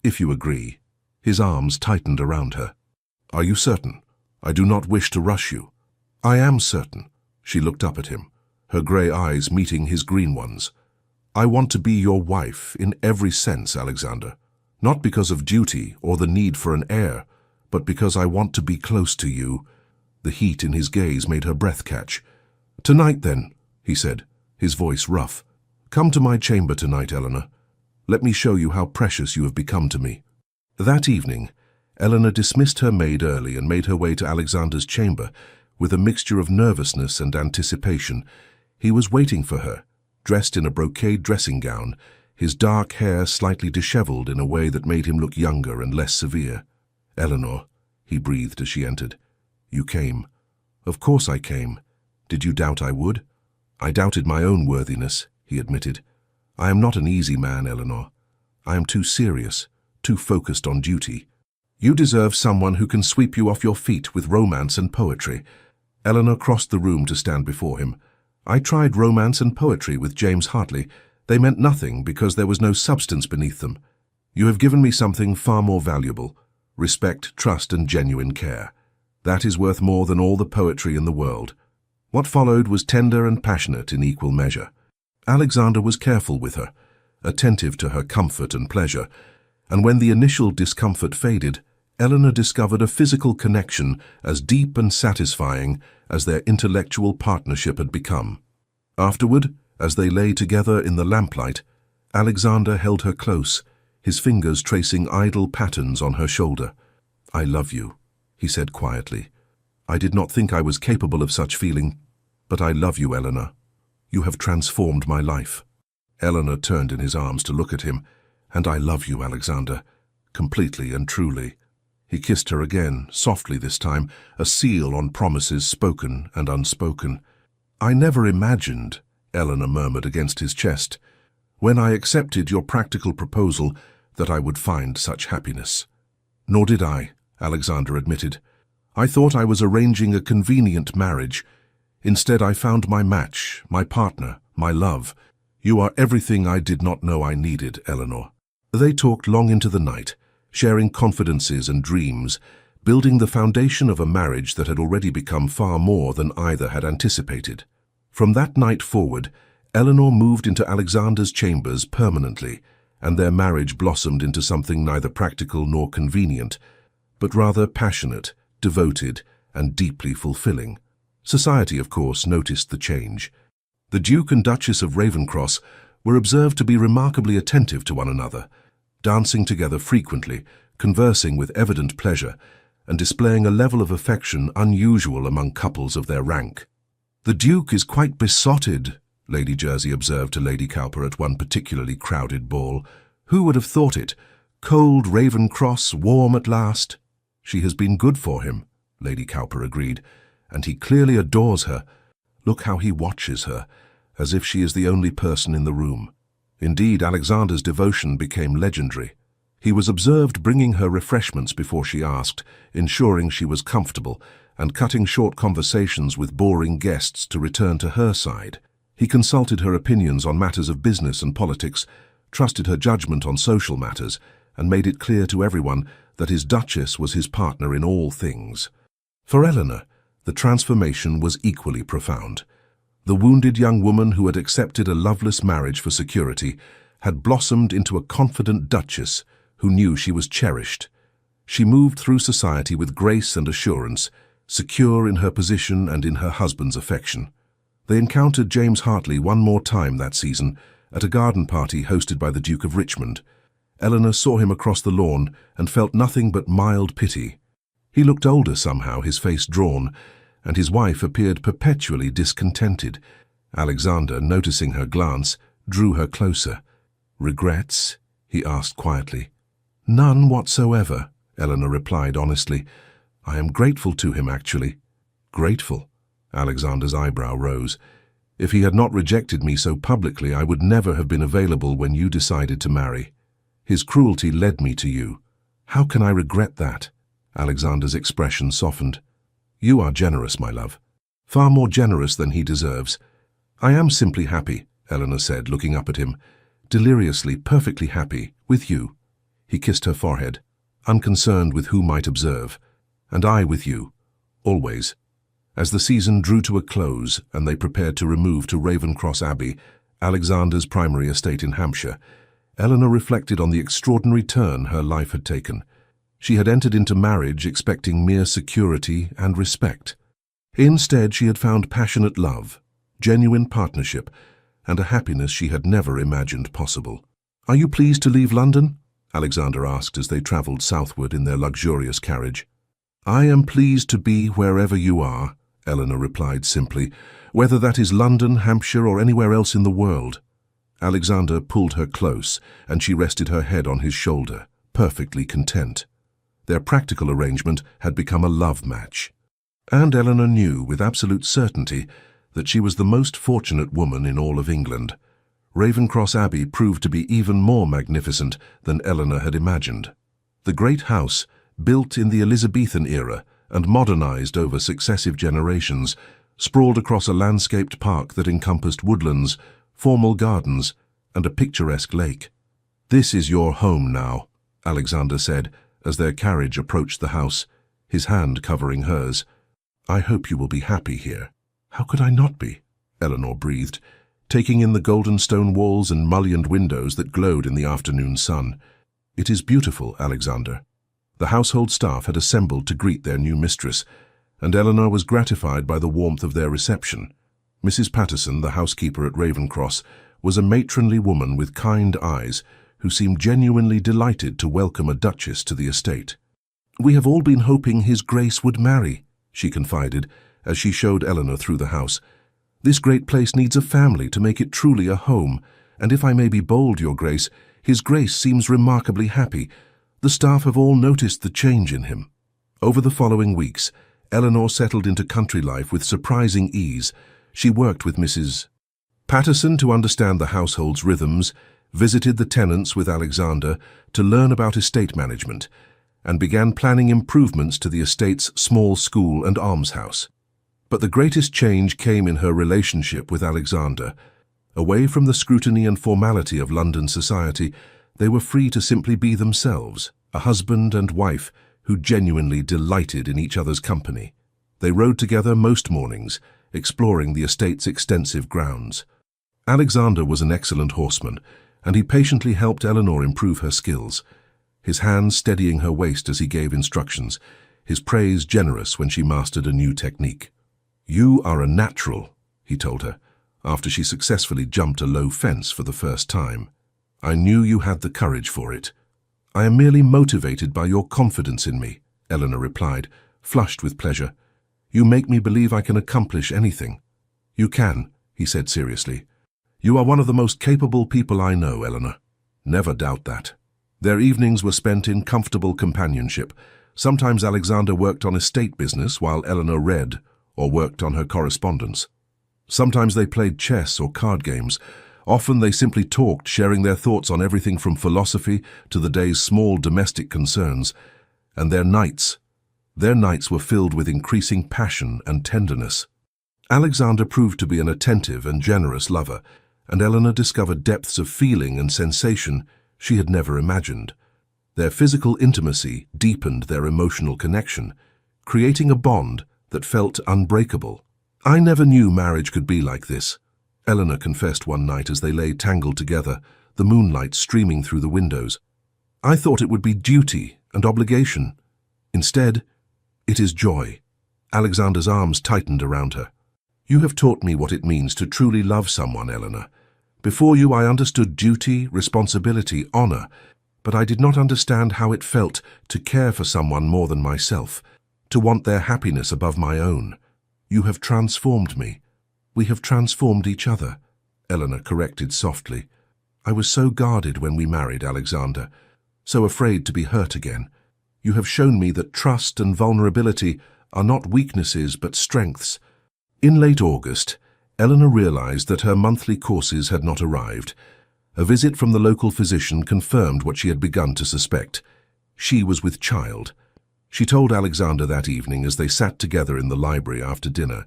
if you agree." His arms tightened around her. "Are you certain?" I do not wish to rush you. I am certain. She looked up at him, her grey eyes meeting his green ones. I want to be your wife in every sense, Alexander. Not because of duty or the need for an heir, but because I want to be close to you. The heat in his gaze made her breath catch. Tonight, then, he said, his voice rough. Come to my chamber tonight, Eleanor. Let me show you how precious you have become to me. That evening, Eleanor dismissed her maid early and made her way to Alexander's chamber with a mixture of nervousness and anticipation. He was waiting for her, dressed in a brocade dressing gown, his dark hair slightly dishevelled in a way that made him look younger and less severe. Eleanor, he breathed as she entered. You came. Of course I came. Did you doubt I would? I doubted my own worthiness, he admitted. I am not an easy man, Eleanor. I am too serious, too focused on duty. You deserve someone who can sweep you off your feet with romance and poetry. Eleanor crossed the room to stand before him. I tried romance and poetry with James Hartley. They meant nothing because there was no substance beneath them. You have given me something far more valuable: respect, trust, and genuine care. That is worth more than all the poetry in the world. What followed was tender and passionate in equal measure. Alexander was careful with her, attentive to her comfort and pleasure, and when the initial discomfort faded, Eleanor discovered a physical connection as deep and satisfying as their intellectual partnership had become. Afterward, as they lay together in the lamplight, Alexander held her close, his fingers tracing idle patterns on her shoulder. I love you, he said quietly. I did not think I was capable of such feeling, but I love you, Eleanor. You have transformed my life. Eleanor turned in his arms to look at him. And I love you, Alexander, completely and truly. He kissed her again, softly this time, a seal on promises spoken and unspoken. I never imagined, Eleanor murmured against his chest, when I accepted your practical proposal, that I would find such happiness. Nor did I, Alexander admitted. I thought I was arranging a convenient marriage. Instead, I found my match, my partner, my love. You are everything I did not know I needed, Eleanor. They talked long into the night, sharing confidences and dreams, building the foundation of a marriage that had already become far more than either had anticipated. From that night forward, Eleanor moved into Alexander's chambers permanently, and their marriage blossomed into something neither practical nor convenient, but rather passionate, devoted, and deeply fulfilling. Society, of course, noticed the change. The Duke and Duchess of Ravenscross were observed to be remarkably attentive to one another, dancing together frequently, conversing with evident pleasure, and displaying a level of affection unusual among couples of their rank. The Duke is quite besotted, Lady Jersey observed to Lady Cowper at one particularly crowded ball. Who would have thought it? Cold Ravenscross, warm at last. She has been good for him, Lady Cowper agreed, and he clearly adores her. Look how he watches her, as if she is the only person in the room. Indeed, Alexander's devotion became legendary. He was observed bringing her refreshments before she asked, ensuring she was comfortable, and cutting short conversations with boring guests to return to her side. He consulted her opinions on matters of business and politics, trusted her judgment on social matters, and made it clear to everyone that his Duchess was his partner in all things. For Eleanor, the transformation was equally profound. The wounded young woman who had accepted a loveless marriage for security had blossomed into a confident duchess who knew she was cherished. She moved through society with grace and assurance, secure in her position and in her husband's affection. They encountered James Hartley one more time that season at a garden party hosted by the Duke of Richmond. Eleanor saw him across the lawn and felt nothing but mild pity. He looked older somehow, his face drawn, and his wife appeared perpetually discontented. Alexander, noticing her glance, drew her closer. "Regrets?" he asked quietly. "None whatsoever," Eleanor replied honestly. "I am grateful to him, actually." "Grateful?" Alexander's eyebrow rose. "If he had not rejected me so publicly, I would never have been available when you decided to marry. His cruelty led me to you. How can I regret that?" Alexander's expression softened. "You are generous, my love. Far more generous than he deserves." "I am simply happy," Eleanor said, looking up at him. "Deliriously, perfectly happy, with you." He kissed her forehead, unconcerned with who might observe. "And I with you. Always. As the season drew to a close and they prepared to remove to Ravenscross Abbey, Alexander's primary estate in Hampshire, Eleanor reflected on the extraordinary turn her life had taken. She had entered into marriage expecting mere security and respect. Instead, she had found passionate love, genuine partnership, and a happiness she had never imagined possible. "Are you pleased to leave London?" Alexander asked as they travelled southward in their luxurious carriage. "I am pleased to be wherever you are," Eleanor replied simply, "whether that is London, Hampshire, or anywhere else in the world." Alexander pulled her close, and she rested her head on his shoulder, perfectly content. Their practical arrangement had become a love match. And Eleanor knew with absolute certainty that she was the most fortunate woman in all of England. Ravenscross Abbey proved to be even more magnificent than Eleanor had imagined. The great house, built in the Elizabethan era and modernized over successive generations, sprawled across a landscaped park that encompassed woodlands, formal gardens, and a picturesque lake. "This is your home now," Alexander said as their carriage approached the house, his hand covering hers. "I hope you will be happy here." "How could I not be?" Eleanor breathed, taking in the golden stone walls and mullioned windows that glowed in the afternoon sun. "It is beautiful, Alexander." The household staff had assembled to greet their new mistress, and Eleanor was gratified by the warmth of their reception. Mrs. Patterson, the housekeeper at Ravenscross, was a matronly woman with kind eyes who seemed genuinely delighted to welcome a duchess to the estate. "We have all been hoping His Grace would marry," she confided as she showed Eleanor through the house. "This great place needs a family to make it truly a home, and if I may be bold, Your Grace, His Grace seems remarkably happy. The staff have all noticed the change in him." Over the following weeks, Eleanor settled into country life with surprising ease. She worked with Mrs. Patterson to understand the household's rhythms, visited the tenants with Alexander to learn about estate management, and began planning improvements to the estate's small school and almshouse. But the greatest change came in her relationship with Alexander. Away from the scrutiny and formality of London society, they were free to simply be themselves, a husband and wife who genuinely delighted in each other's company. They rode together most mornings, exploring the estate's extensive grounds. Alexander was an excellent horseman, and he patiently helped Eleanor improve her skills, his hands steadying her waist as he gave instructions, his praise generous when she mastered a new technique. "You are a natural," he told her, after she successfully jumped a low fence for the first time. "I knew you had the courage for it." "I am merely motivated by your confidence in me," Eleanor replied, flushed with pleasure. "You make me believe I can accomplish anything." "You can," he said seriously. "You are one of the most capable people I know, Eleanor. Never doubt that." Their evenings were spent in comfortable companionship. Sometimes Alexander worked on estate business while Eleanor read or worked on her correspondence. Sometimes they played chess or card games. Often they simply talked, sharing their thoughts on everything from philosophy to the day's small domestic concerns. And their nights were filled with increasing passion and tenderness. Alexander proved to be an attentive and generous lover, and Eleanor discovered depths of feeling and sensation she had never imagined. Their physical intimacy deepened their emotional connection, creating a bond that felt unbreakable. "I never knew marriage could be like this," Eleanor confessed one night as they lay tangled together, the moonlight streaming through the windows. "I thought it would be duty and obligation. Instead, it is joy." Alexander's arms tightened around her. "You have taught me what it means to truly love someone, Eleanor. Before you, I understood duty, responsibility, honor, but I did not understand how it felt to care for someone more than myself, to want their happiness above my own. You have transformed me. We have transformed each other," Eleanor corrected softly. "I was so guarded when we married, Alexander, so afraid to be hurt again. You have shown me that trust and vulnerability are not weaknesses but strengths." In late August, Eleanor realized that her monthly courses had not arrived. A visit from the local physician confirmed what she had begun to suspect. She was with child. She told Alexander that evening as they sat together in the library after dinner.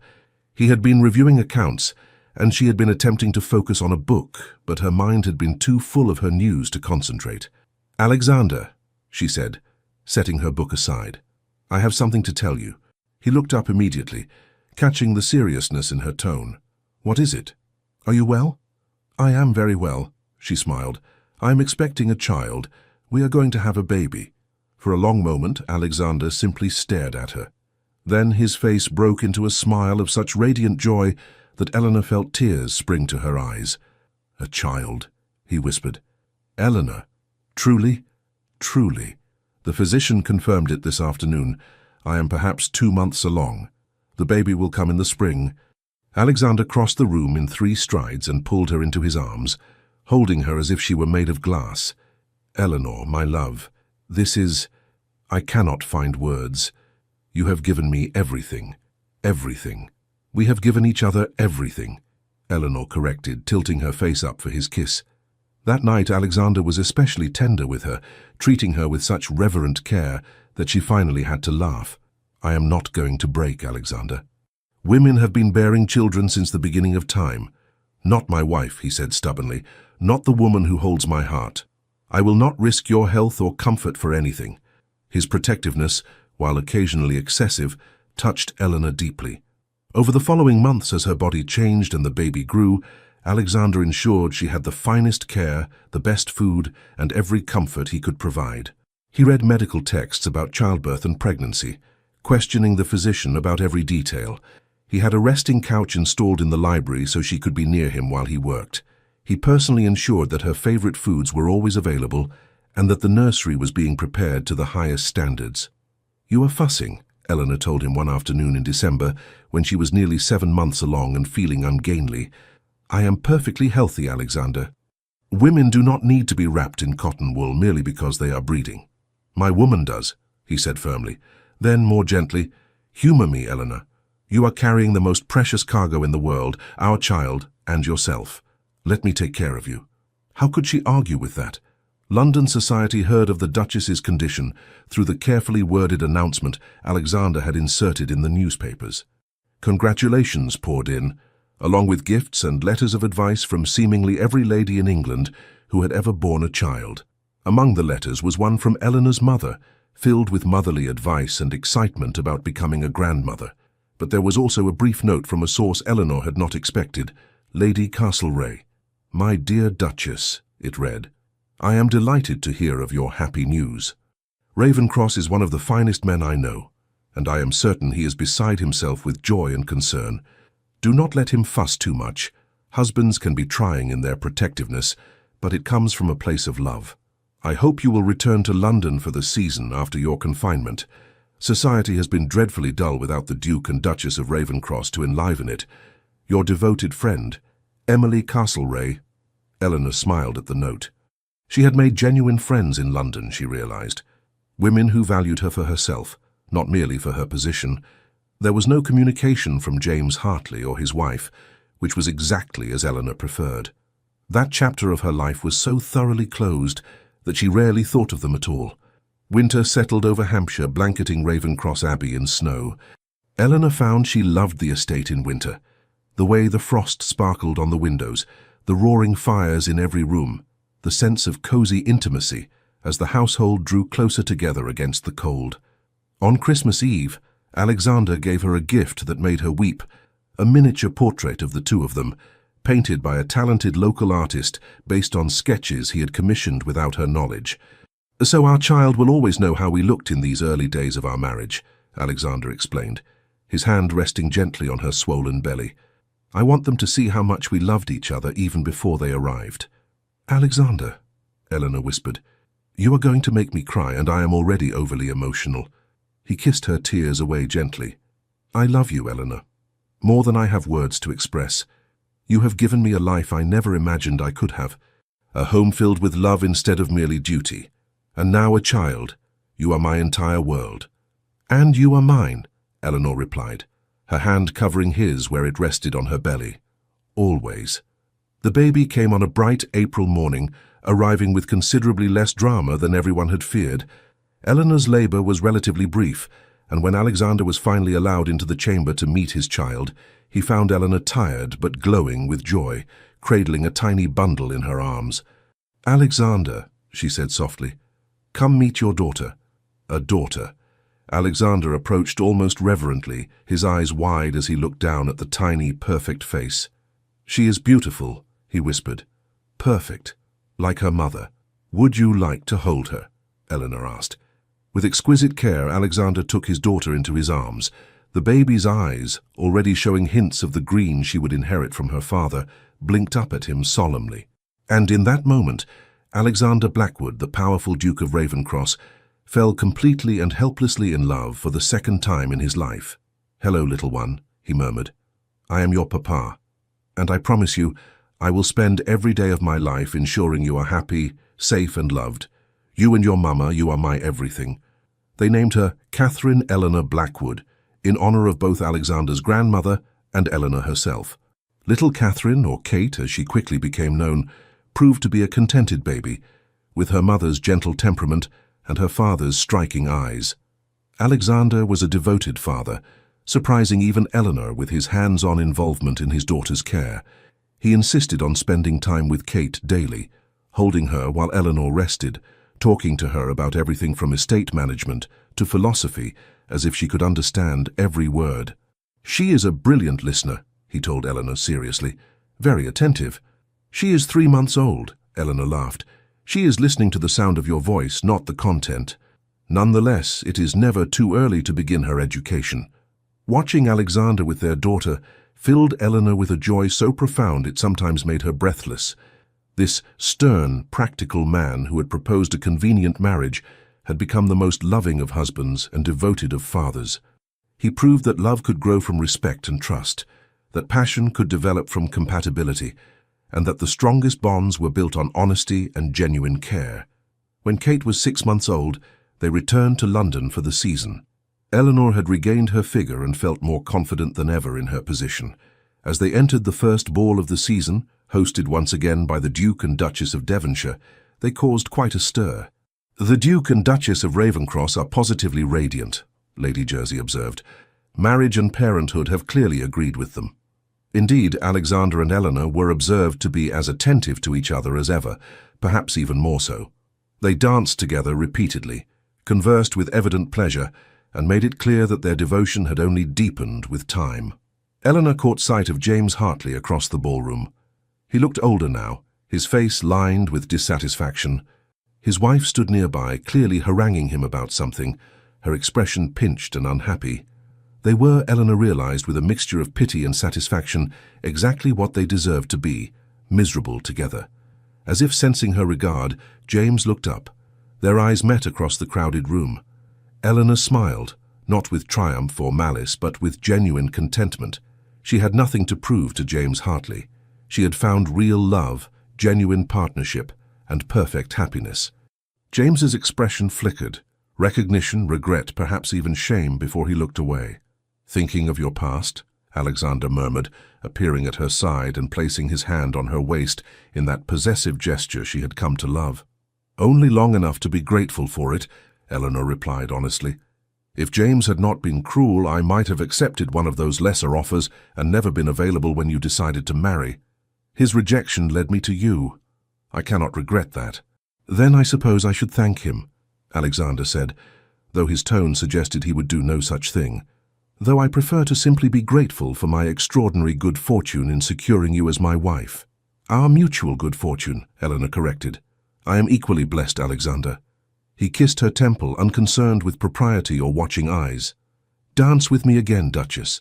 He had been reviewing accounts, and she had been attempting to focus on a book, but her mind had been too full of her news to concentrate. "Alexander," she said, setting her book aside, "I have something to tell you. He looked up immediately, catching the seriousness in her tone. "What is it? Are you well?" "I am very well," she smiled. "I am expecting a child. We are going to have a baby." For a long moment, Alexander simply stared at her. Then his face broke into a smile of such radiant joy that Eleanor felt tears spring to her eyes. "A child," he whispered. "Eleanor, truly, truly." The physician confirmed it this afternoon. "I am perhaps 2 months along. The baby will come in the spring." Alexander crossed the room in 3 strides and pulled her into his arms, holding her as if she were made of glass. "Eleanor, my love, this is... I cannot find words. You have given me everything, everything. We have given each other everything," Eleanor corrected, tilting her face up for his kiss. That night Alexander was especially tender with her, treating her with such reverent care that she finally had to laugh. "I am not going to break, Alexander. Women have been bearing children since the beginning of time. Not my wife," he said stubbornly, "not the woman who holds my heart. I will not risk your health or comfort for anything." His protectiveness, while occasionally excessive, touched Eleanor deeply. Over the following months, as her body changed and the baby grew, Alexander ensured she had the finest care, the best food, and every comfort he could provide. He read medical texts about childbirth and pregnancy, questioning the physician about every detail. He had a resting couch installed in the library so she could be near him while he worked. He personally ensured that her favorite foods were always available and that the nursery was being prepared to the highest standards. "You are fussing," Eleanor told him one afternoon in December when she was nearly 7 months along and feeling ungainly. "I am perfectly healthy, Alexander. Women do not need to be wrapped in cotton wool merely because they are breeding." "My woman does," he said firmly. Then, more gently, "Humor me, Eleanor. You are carrying the most precious cargo in the world, our child and yourself. Let me take care of you." How could she argue with that? London society heard of the Duchess's condition through the carefully worded announcement Alexander had inserted in the newspapers. Congratulations poured in, along with gifts and letters of advice from seemingly every lady in England who had ever borne a child. Among the letters was one from Eleanor's mother, filled with motherly advice and excitement about becoming a grandmother. But there was also a brief note from a source Eleanor had not expected, Lady Castlereagh. "My dear Duchess," it read, "I am delighted to hear of your happy news. Ravenscroft is one of the finest men I know, and I am certain he is beside himself with joy and concern. Do not let him fuss too much. Husbands can be trying in their protectiveness, but it comes from a place of love. I hope you will return to London for the season after your confinement. Society has been dreadfully dull without the Duke and Duchess of Ravenscroft to enliven it. Your devoted friend, Emily Castlereagh." Eleanor smiled at the note. She had made genuine friends in London, she realized. Women who valued her for herself, not merely for her position. There was no communication from James Hartley or his wife, which was exactly as Eleanor preferred. That chapter of her life was so thoroughly closed that she rarely thought of them at all. Winter settled over Hampshire, blanketing Ravenscroft Abbey in snow. Eleanor found she loved the estate in winter. The way the frost sparkled on the windows, the roaring fires in every room, the sense of cozy intimacy as the household drew closer together against the cold. On Christmas Eve, Alexander gave her a gift that made her weep, a miniature portrait of the two of them, painted by a talented local artist based on sketches he had commissioned without her knowledge. "So our child will always know how we looked in these early days of our marriage," Alexander explained, his hand resting gently on her swollen belly. "I want them to see how much we loved each other even before they arrived." "Alexander," Eleanor whispered, "you are going to make me cry, and I am already overly emotional." He kissed her tears away gently. "I love you, Eleanor, more than I have words to express. You have given me a life I never imagined I could have, a home filled with love instead of merely duty. And now a child. You are my entire world." "And you are mine," Eleanor replied, her hand covering his where it rested on her belly. "Always." The baby came on a bright April morning, arriving with considerably less drama than everyone had feared. Eleanor's labor was relatively brief, and when Alexander was finally allowed into the chamber to meet his child, he found Eleanor tired but glowing with joy, cradling a tiny bundle in her arms. "Alexander," she said softly, "come meet your daughter." A daughter. Alexander approached almost reverently, his eyes wide as he looked down at the tiny, perfect face. "She is beautiful," he whispered. "Perfect, like her mother. Would you like to hold her?" Eleanor asked. With exquisite care, Alexander took his daughter into his arms. The baby's eyes, already showing hints of the green she would inherit from her father, blinked up at him solemnly. And in that moment, Alexander Blackwood, the powerful Duke of Ravenscross, fell completely and helplessly in love for the second time in his life. "Hello, little one," he murmured. "I am your papa, and I promise you, I will spend every day of my life ensuring you are happy, safe and loved. You and your mama, you are my everything." They named her Catherine Eleanor Blackwood, in honor of both Alexander's grandmother and Eleanor herself. Little Catherine, or Kate as she quickly became known, proved to be a contented baby, with her mother's gentle temperament and her father's striking eyes. Alexander was a devoted father, surprising even Eleanor with his hands-on involvement in his daughter's care. He insisted on spending time with Kate daily, holding her while Eleanor rested, talking to her about everything from estate management to philosophy, as if she could understand every word. "She is a brilliant listener," he told Eleanor seriously. "Very attentive." "She is 3 months old," Eleanor laughed. "She is listening to the sound of your voice, not the content. Nonetheless, it is never too early to begin her education." Watching Alexander with their daughter filled Eleanor with a joy so profound it sometimes made her breathless. This stern, practical man who had proposed a convenient marriage had become the most loving of husbands and devoted of fathers. He proved that love could grow from respect and trust, that passion could develop from compatibility, and that the strongest bonds were built on honesty and genuine care. When Kate was 6 months old, they returned to London for the season. Eleanor had regained her figure and felt more confident than ever in her position. As they entered the first ball of the season, hosted once again by the Duke and Duchess of Devonshire, they caused quite a stir. "The Duke and Duchess of Ravenscross are positively radiant," Lady Jersey observed. "Marriage and parenthood have clearly agreed with them." Indeed, Alexander and Eleanor were observed to be as attentive to each other as ever, perhaps even more so. They danced together repeatedly, conversed with evident pleasure, and made it clear that their devotion had only deepened with time. Eleanor caught sight of James Hartley across the ballroom. He looked older now, his face lined with dissatisfaction. His wife stood nearby, clearly haranguing him about something, her expression pinched and unhappy. They were, Eleanor realized with a mixture of pity and satisfaction, exactly what they deserved to be, miserable together. As if sensing her regard, James looked up. Their eyes met across the crowded room. Eleanor smiled, not with triumph or malice, but with genuine contentment. She had nothing to prove to James Hartley. She had found real love, genuine partnership, and perfect happiness. James's expression flickered, recognition, regret, perhaps even shame before he looked away. "Thinking of your past?" Alexander murmured, appearing at her side and placing his hand on her waist in that possessive gesture she had come to love. "Only long enough to be grateful for it," Eleanor replied honestly. "If James had not been cruel, I might have accepted one of those lesser offers and never been available when you decided to marry. His rejection led me to you. I cannot regret that." "Then I suppose I should thank him," Alexander said, though his tone suggested he would do no such thing. "Though I prefer to simply be grateful for my extraordinary good fortune in securing you as my wife." "Our mutual good fortune," Eleanor corrected. "I am equally blessed, Alexander." He kissed her temple, unconcerned with propriety or watching eyes. "Dance with me again, Duchess.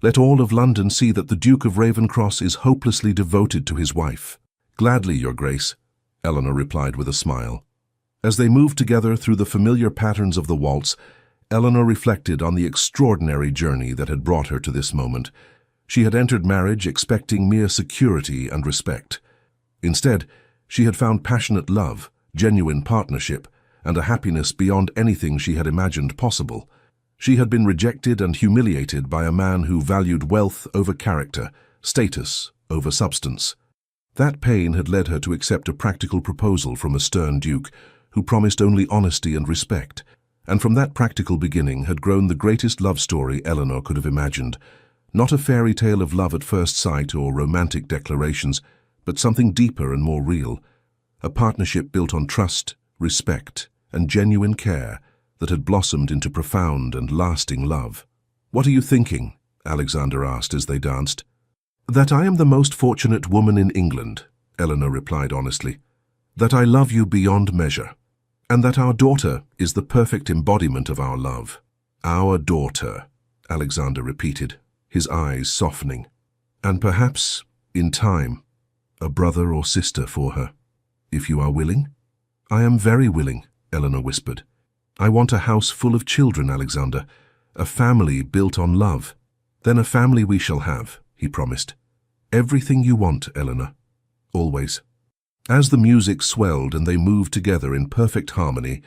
Let all of London see that the Duke of Ravenscross is hopelessly devoted to his wife." "Gladly, Your Grace," Eleanor replied with a smile. As they moved together through the familiar patterns of the waltz, Eleanor reflected on the extraordinary journey that had brought her to this moment. She had entered marriage expecting mere security and respect. Instead, she had found passionate love, genuine partnership, and a happiness beyond anything she had imagined possible. She had been rejected and humiliated by a man who valued wealth over character, status over substance. That pain had led her to accept a practical proposal from a stern duke who promised only honesty and respect, and from that practical beginning had grown the greatest love story Eleanor could have imagined. Not a fairy tale of love at first sight or romantic declarations, but something deeper and more real. A partnership built on trust, respect, and genuine care, that had blossomed into profound and lasting love. "What are you thinking?" Alexander asked as they danced. "That I am the most fortunate woman in England," Eleanor replied honestly. "That I love you beyond measure. And that our daughter is the perfect embodiment of our love." "Our daughter," Alexander repeated, his eyes softening. "And perhaps, in time, a brother or sister for her, if you are willing?" "I am very willing," Eleanor whispered. "I want a house full of children, Alexander, a family built on love." "Then a family we shall have," he promised. "Everything you want, Eleanor. Always." As the music swelled and they moved together in perfect harmony,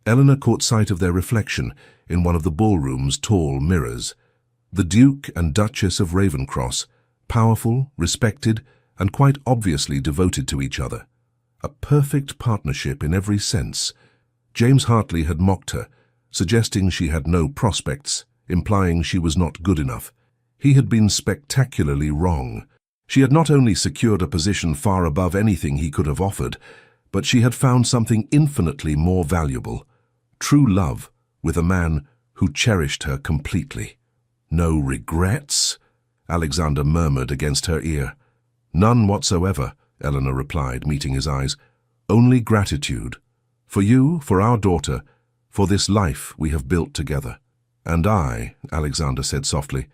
Eleanor caught sight of their reflection in one of the ballroom's tall mirrors. The Duke and Duchess of Ravencross, powerful, respected, and quite obviously devoted to each other. A perfect partnership in every sense. James Hartley had mocked her, suggesting she had no prospects, implying she was not good enough. He had been spectacularly wrong. She had not only secured a position far above anything he could have offered, but she had found something infinitely more valuable: true love with a man who cherished her completely. "No regrets?" Alexander murmured against her ear. "None whatsoever," Eleanor replied, meeting his eyes. "Only gratitude. For you, for our daughter, for this life we have built together." "And I," Alexander said softly,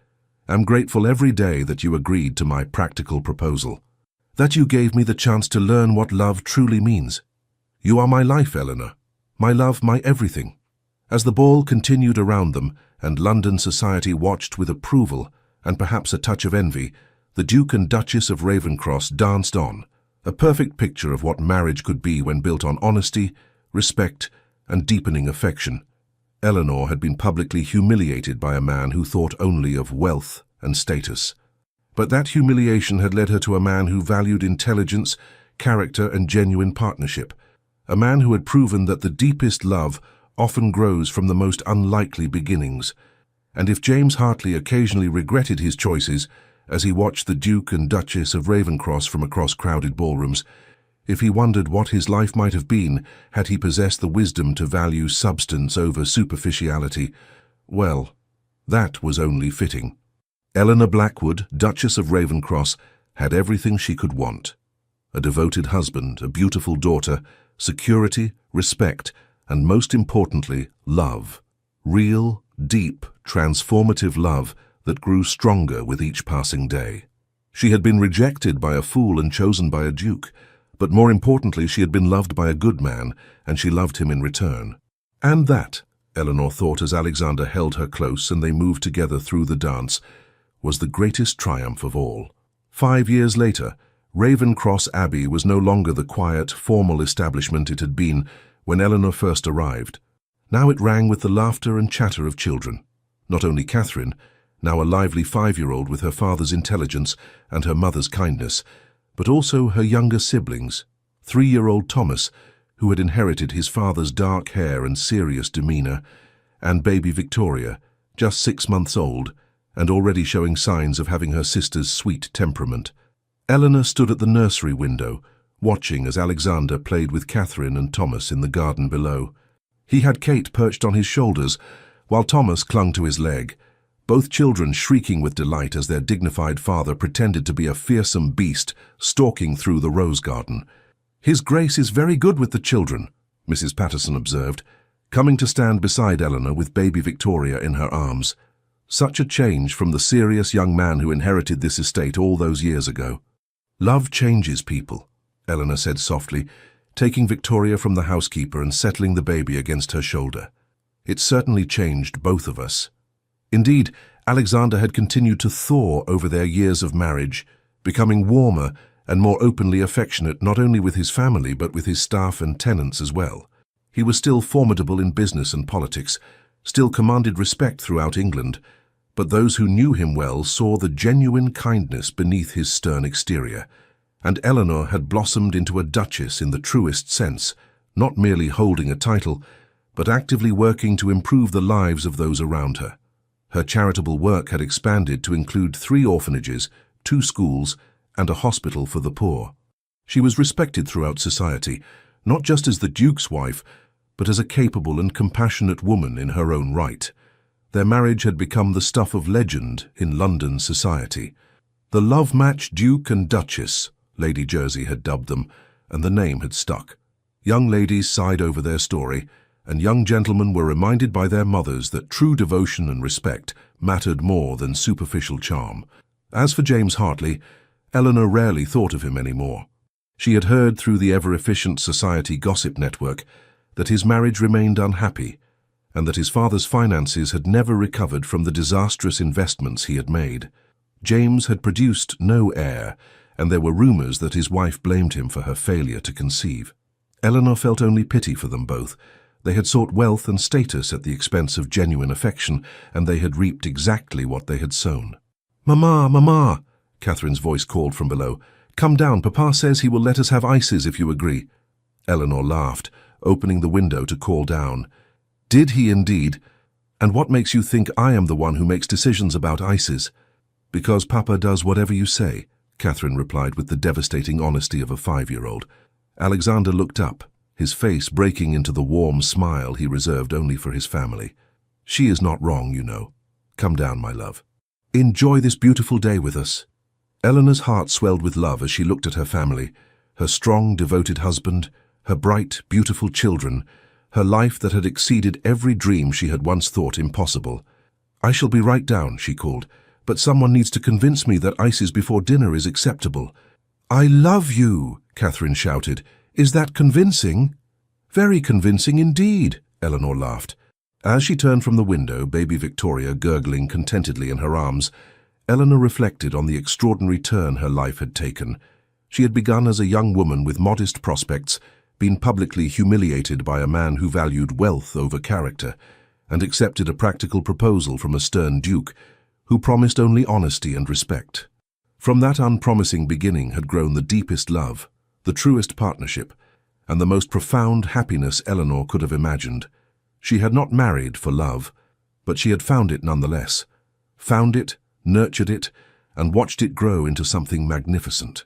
"am grateful every day that you agreed to my practical proposal, that you gave me the chance to learn what love truly means. You are my life, Eleanor, my love, my everything." As the ball continued around them and London society watched with approval and perhaps a touch of envy, the Duke and Duchess of Ravencross danced on, a perfect picture of what marriage could be when built on honesty, respect, and deepening affection. Eleanor had been publicly humiliated by a man who thought only of wealth and status. But that humiliation had led her to a man who valued intelligence, character, and genuine partnership. A man who had proven that the deepest love often grows from the most unlikely beginnings. And if James Hartley occasionally regretted his choices as he watched the Duke and Duchess of Ravencross from across crowded ballrooms, if he wondered what his life might have been had he possessed the wisdom to value substance over superficiality, well, that was only fitting. Eleanor Blackwood, Duchess of Ravencross, had everything she could want. A devoted husband, a beautiful daughter, security, respect, and most importantly, love. Real, deep, transformative love that grew stronger with each passing day. She had been rejected by a fool and chosen by a duke, but more importantly, she had been loved by a good man, and she loved him in return. And that, Eleanor thought as Alexander held her close and they moved together through the dance, was the greatest triumph of all. 5 years later, Ravencross Abbey was no longer the quiet, formal establishment it had been when Eleanor first arrived. Now it rang with the laughter and chatter of children. Not only Catherine, now a lively 5-year-old with her father's intelligence and her mother's kindness, but also her younger siblings, 3-year-old Thomas, who had inherited his father's dark hair and serious demeanor, and baby Victoria, just 6 months old, and already showing signs of having her sister's sweet temperament. Eleanor stood at the nursery window, watching as Alexander played with Catherine and Thomas in the garden below. He had Kate perched on his shoulders, while Thomas clung to his leg, both children shrieking with delight as their dignified father pretended to be a fearsome beast stalking through the rose garden. "His Grace is very good with the children," Mrs. Patterson observed, coming to stand beside Eleanor with baby Victoria in her arms. Such a change from the serious young man who inherited this estate all those years ago. "Love changes people," Eleanor said softly, taking Victoria from the housekeeper and settling the baby against her shoulder. "It certainly changed both of us." Indeed, Alexander had continued to thaw over their years of marriage, becoming warmer and more openly affectionate not only with his family but with his staff and tenants as well. He was still formidable in business and politics, still commanded respect throughout England, but those who knew him well saw the genuine kindness beneath his stern exterior, and Eleanor had blossomed into a duchess in the truest sense, not merely holding a title, but actively working to improve the lives of those around her. Her charitable work had expanded to include 3 orphanages, 2 schools, and a hospital for the poor. She was respected throughout society, not just as the Duke's wife, but as a capable and compassionate woman in her own right. Their marriage had become the stuff of legend in London society. The love match Duke and Duchess, Lady Jersey had dubbed them, and the name had stuck. Young ladies sighed over their story, and young gentlemen were reminded by their mothers that true devotion and respect mattered more than superficial charm. As for James Hartley, Eleanor rarely thought of him anymore. She had heard through the ever-efficient society gossip network that his marriage remained unhappy, and that his father's finances had never recovered from the disastrous investments he had made. James had produced no heir, and there were rumours that his wife blamed him for her failure to conceive. Eleanor felt only pity for them both. They had sought wealth and status at the expense of genuine affection, and they had reaped exactly what they had sown. "Mamma, Mamma!" Catherine's voice called from below. "Come down, Papa says he will let us have ices if you agree." Eleanor laughed, opening the window to call down. "Did he indeed? And what makes you think I am the one who makes decisions about ices?" "Because Papa does whatever you say," Catherine replied with the devastating honesty of a 5-year-old. Alexander looked up, his face breaking into the warm smile he reserved only for his family. "She is not wrong, you know. Come down, my love. Enjoy this beautiful day with us." Eleanor's heart swelled with love as she looked at her family, her strong, devoted husband, her bright, beautiful children, her life that had exceeded every dream she had once thought impossible. "I shall be right down," she called, "but someone needs to convince me that ices before dinner is acceptable." "I love you," Catherine shouted. "Is that convincing?" "Very convincing indeed," Eleanor laughed. As she turned from the window, baby Victoria gurgling contentedly in her arms, Eleanor reflected on the extraordinary turn her life had taken. She had begun as a young woman with modest prospects, been publicly humiliated by a man who valued wealth over character, and accepted a practical proposal from a stern duke who promised only honesty and respect. From that unpromising beginning had grown the deepest love, the truest partnership, and the most profound happiness Eleanor could have imagined. She had not married for love, but she had found it nonetheless. Found it, nurtured it, and watched it grow into something magnificent.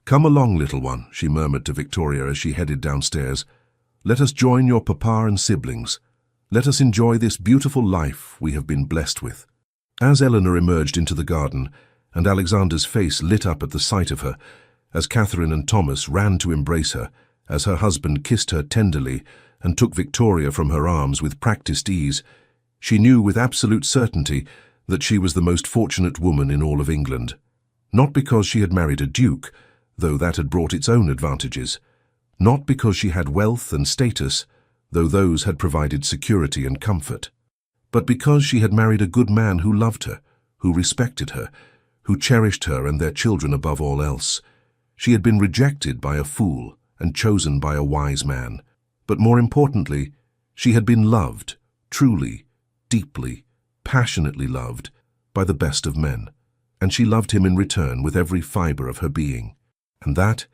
"Come along, little one," she murmured to Victoria as she headed downstairs. "Let us join your papa and siblings. Let us enjoy this beautiful life we have been blessed with." As Eleanor emerged into the garden, and Alexander's face lit up at the sight of her, as Catherine and Thomas ran to embrace her, as her husband kissed her tenderly and took Victoria from her arms with practiced ease, she knew with absolute certainty that she was the most fortunate woman in all of England. Not because she had married a duke, though that had brought its own advantages. Not because she had wealth and status, though those had provided security and comfort. But because she had married a good man who loved her, who respected her, who cherished her and their children above all else. She had been rejected by a fool and chosen by a wise man. But more importantly, she had been loved, truly, deeply, passionately loved, by the best of men. And she loved him in return with every fibre of her being. And that,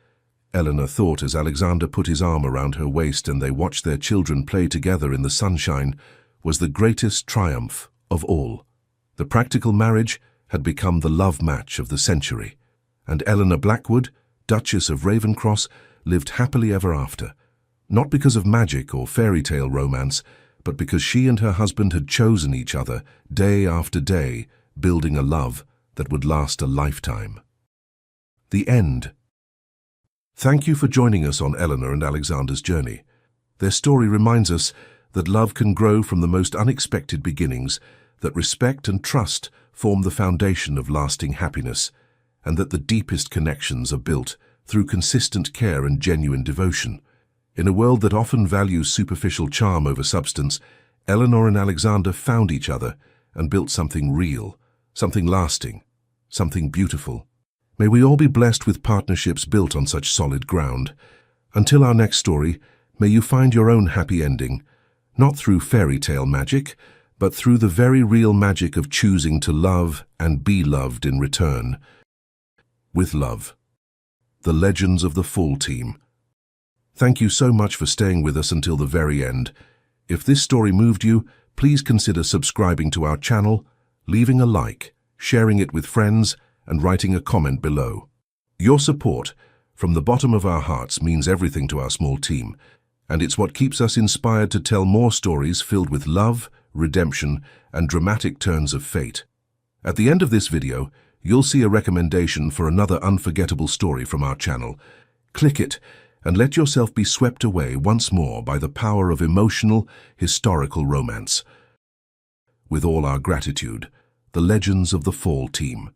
Eleanor thought as Alexander put his arm around her waist and they watched their children play together in the sunshine, was the greatest triumph of all. The practical marriage had become the love match of the century, and Eleanor Blackwood, Duchess of Ravenscross, lived happily ever after, not because of magic or fairy tale romance, but because she and her husband had chosen each other day after day, building a love that would last a lifetime. The end. Thank you for joining us on Eleanor and Alexander's journey. Their story reminds us that love can grow from the most unexpected beginnings, that respect and trust form the foundation of lasting happiness, and that the deepest connections are built through consistent care and genuine devotion. In a world that often values superficial charm over substance, Eleanor and Alexander found each other and built something real, something lasting, something beautiful. May we all be blessed with partnerships built on such solid ground. Until our next story, may you find your own happy ending, not through fairy tale magic, but through the very real magic of choosing to love and be loved in return. With love. The Legends of the Full Team. Thank you so much for staying with us until the very end. If this story moved you, please consider subscribing to our channel, leaving a like, sharing it with friends, and writing a comment below. Your support, from the bottom of our hearts, means everything to our small team, and it's what keeps us inspired to tell more stories filled with love, redemption, and dramatic turns of fate. At the end of this video, you'll see a recommendation for another unforgettable story from our channel. Click it and let yourself be swept away once more by the power of emotional, historical romance. With all our gratitude, the Legends of the Fall team.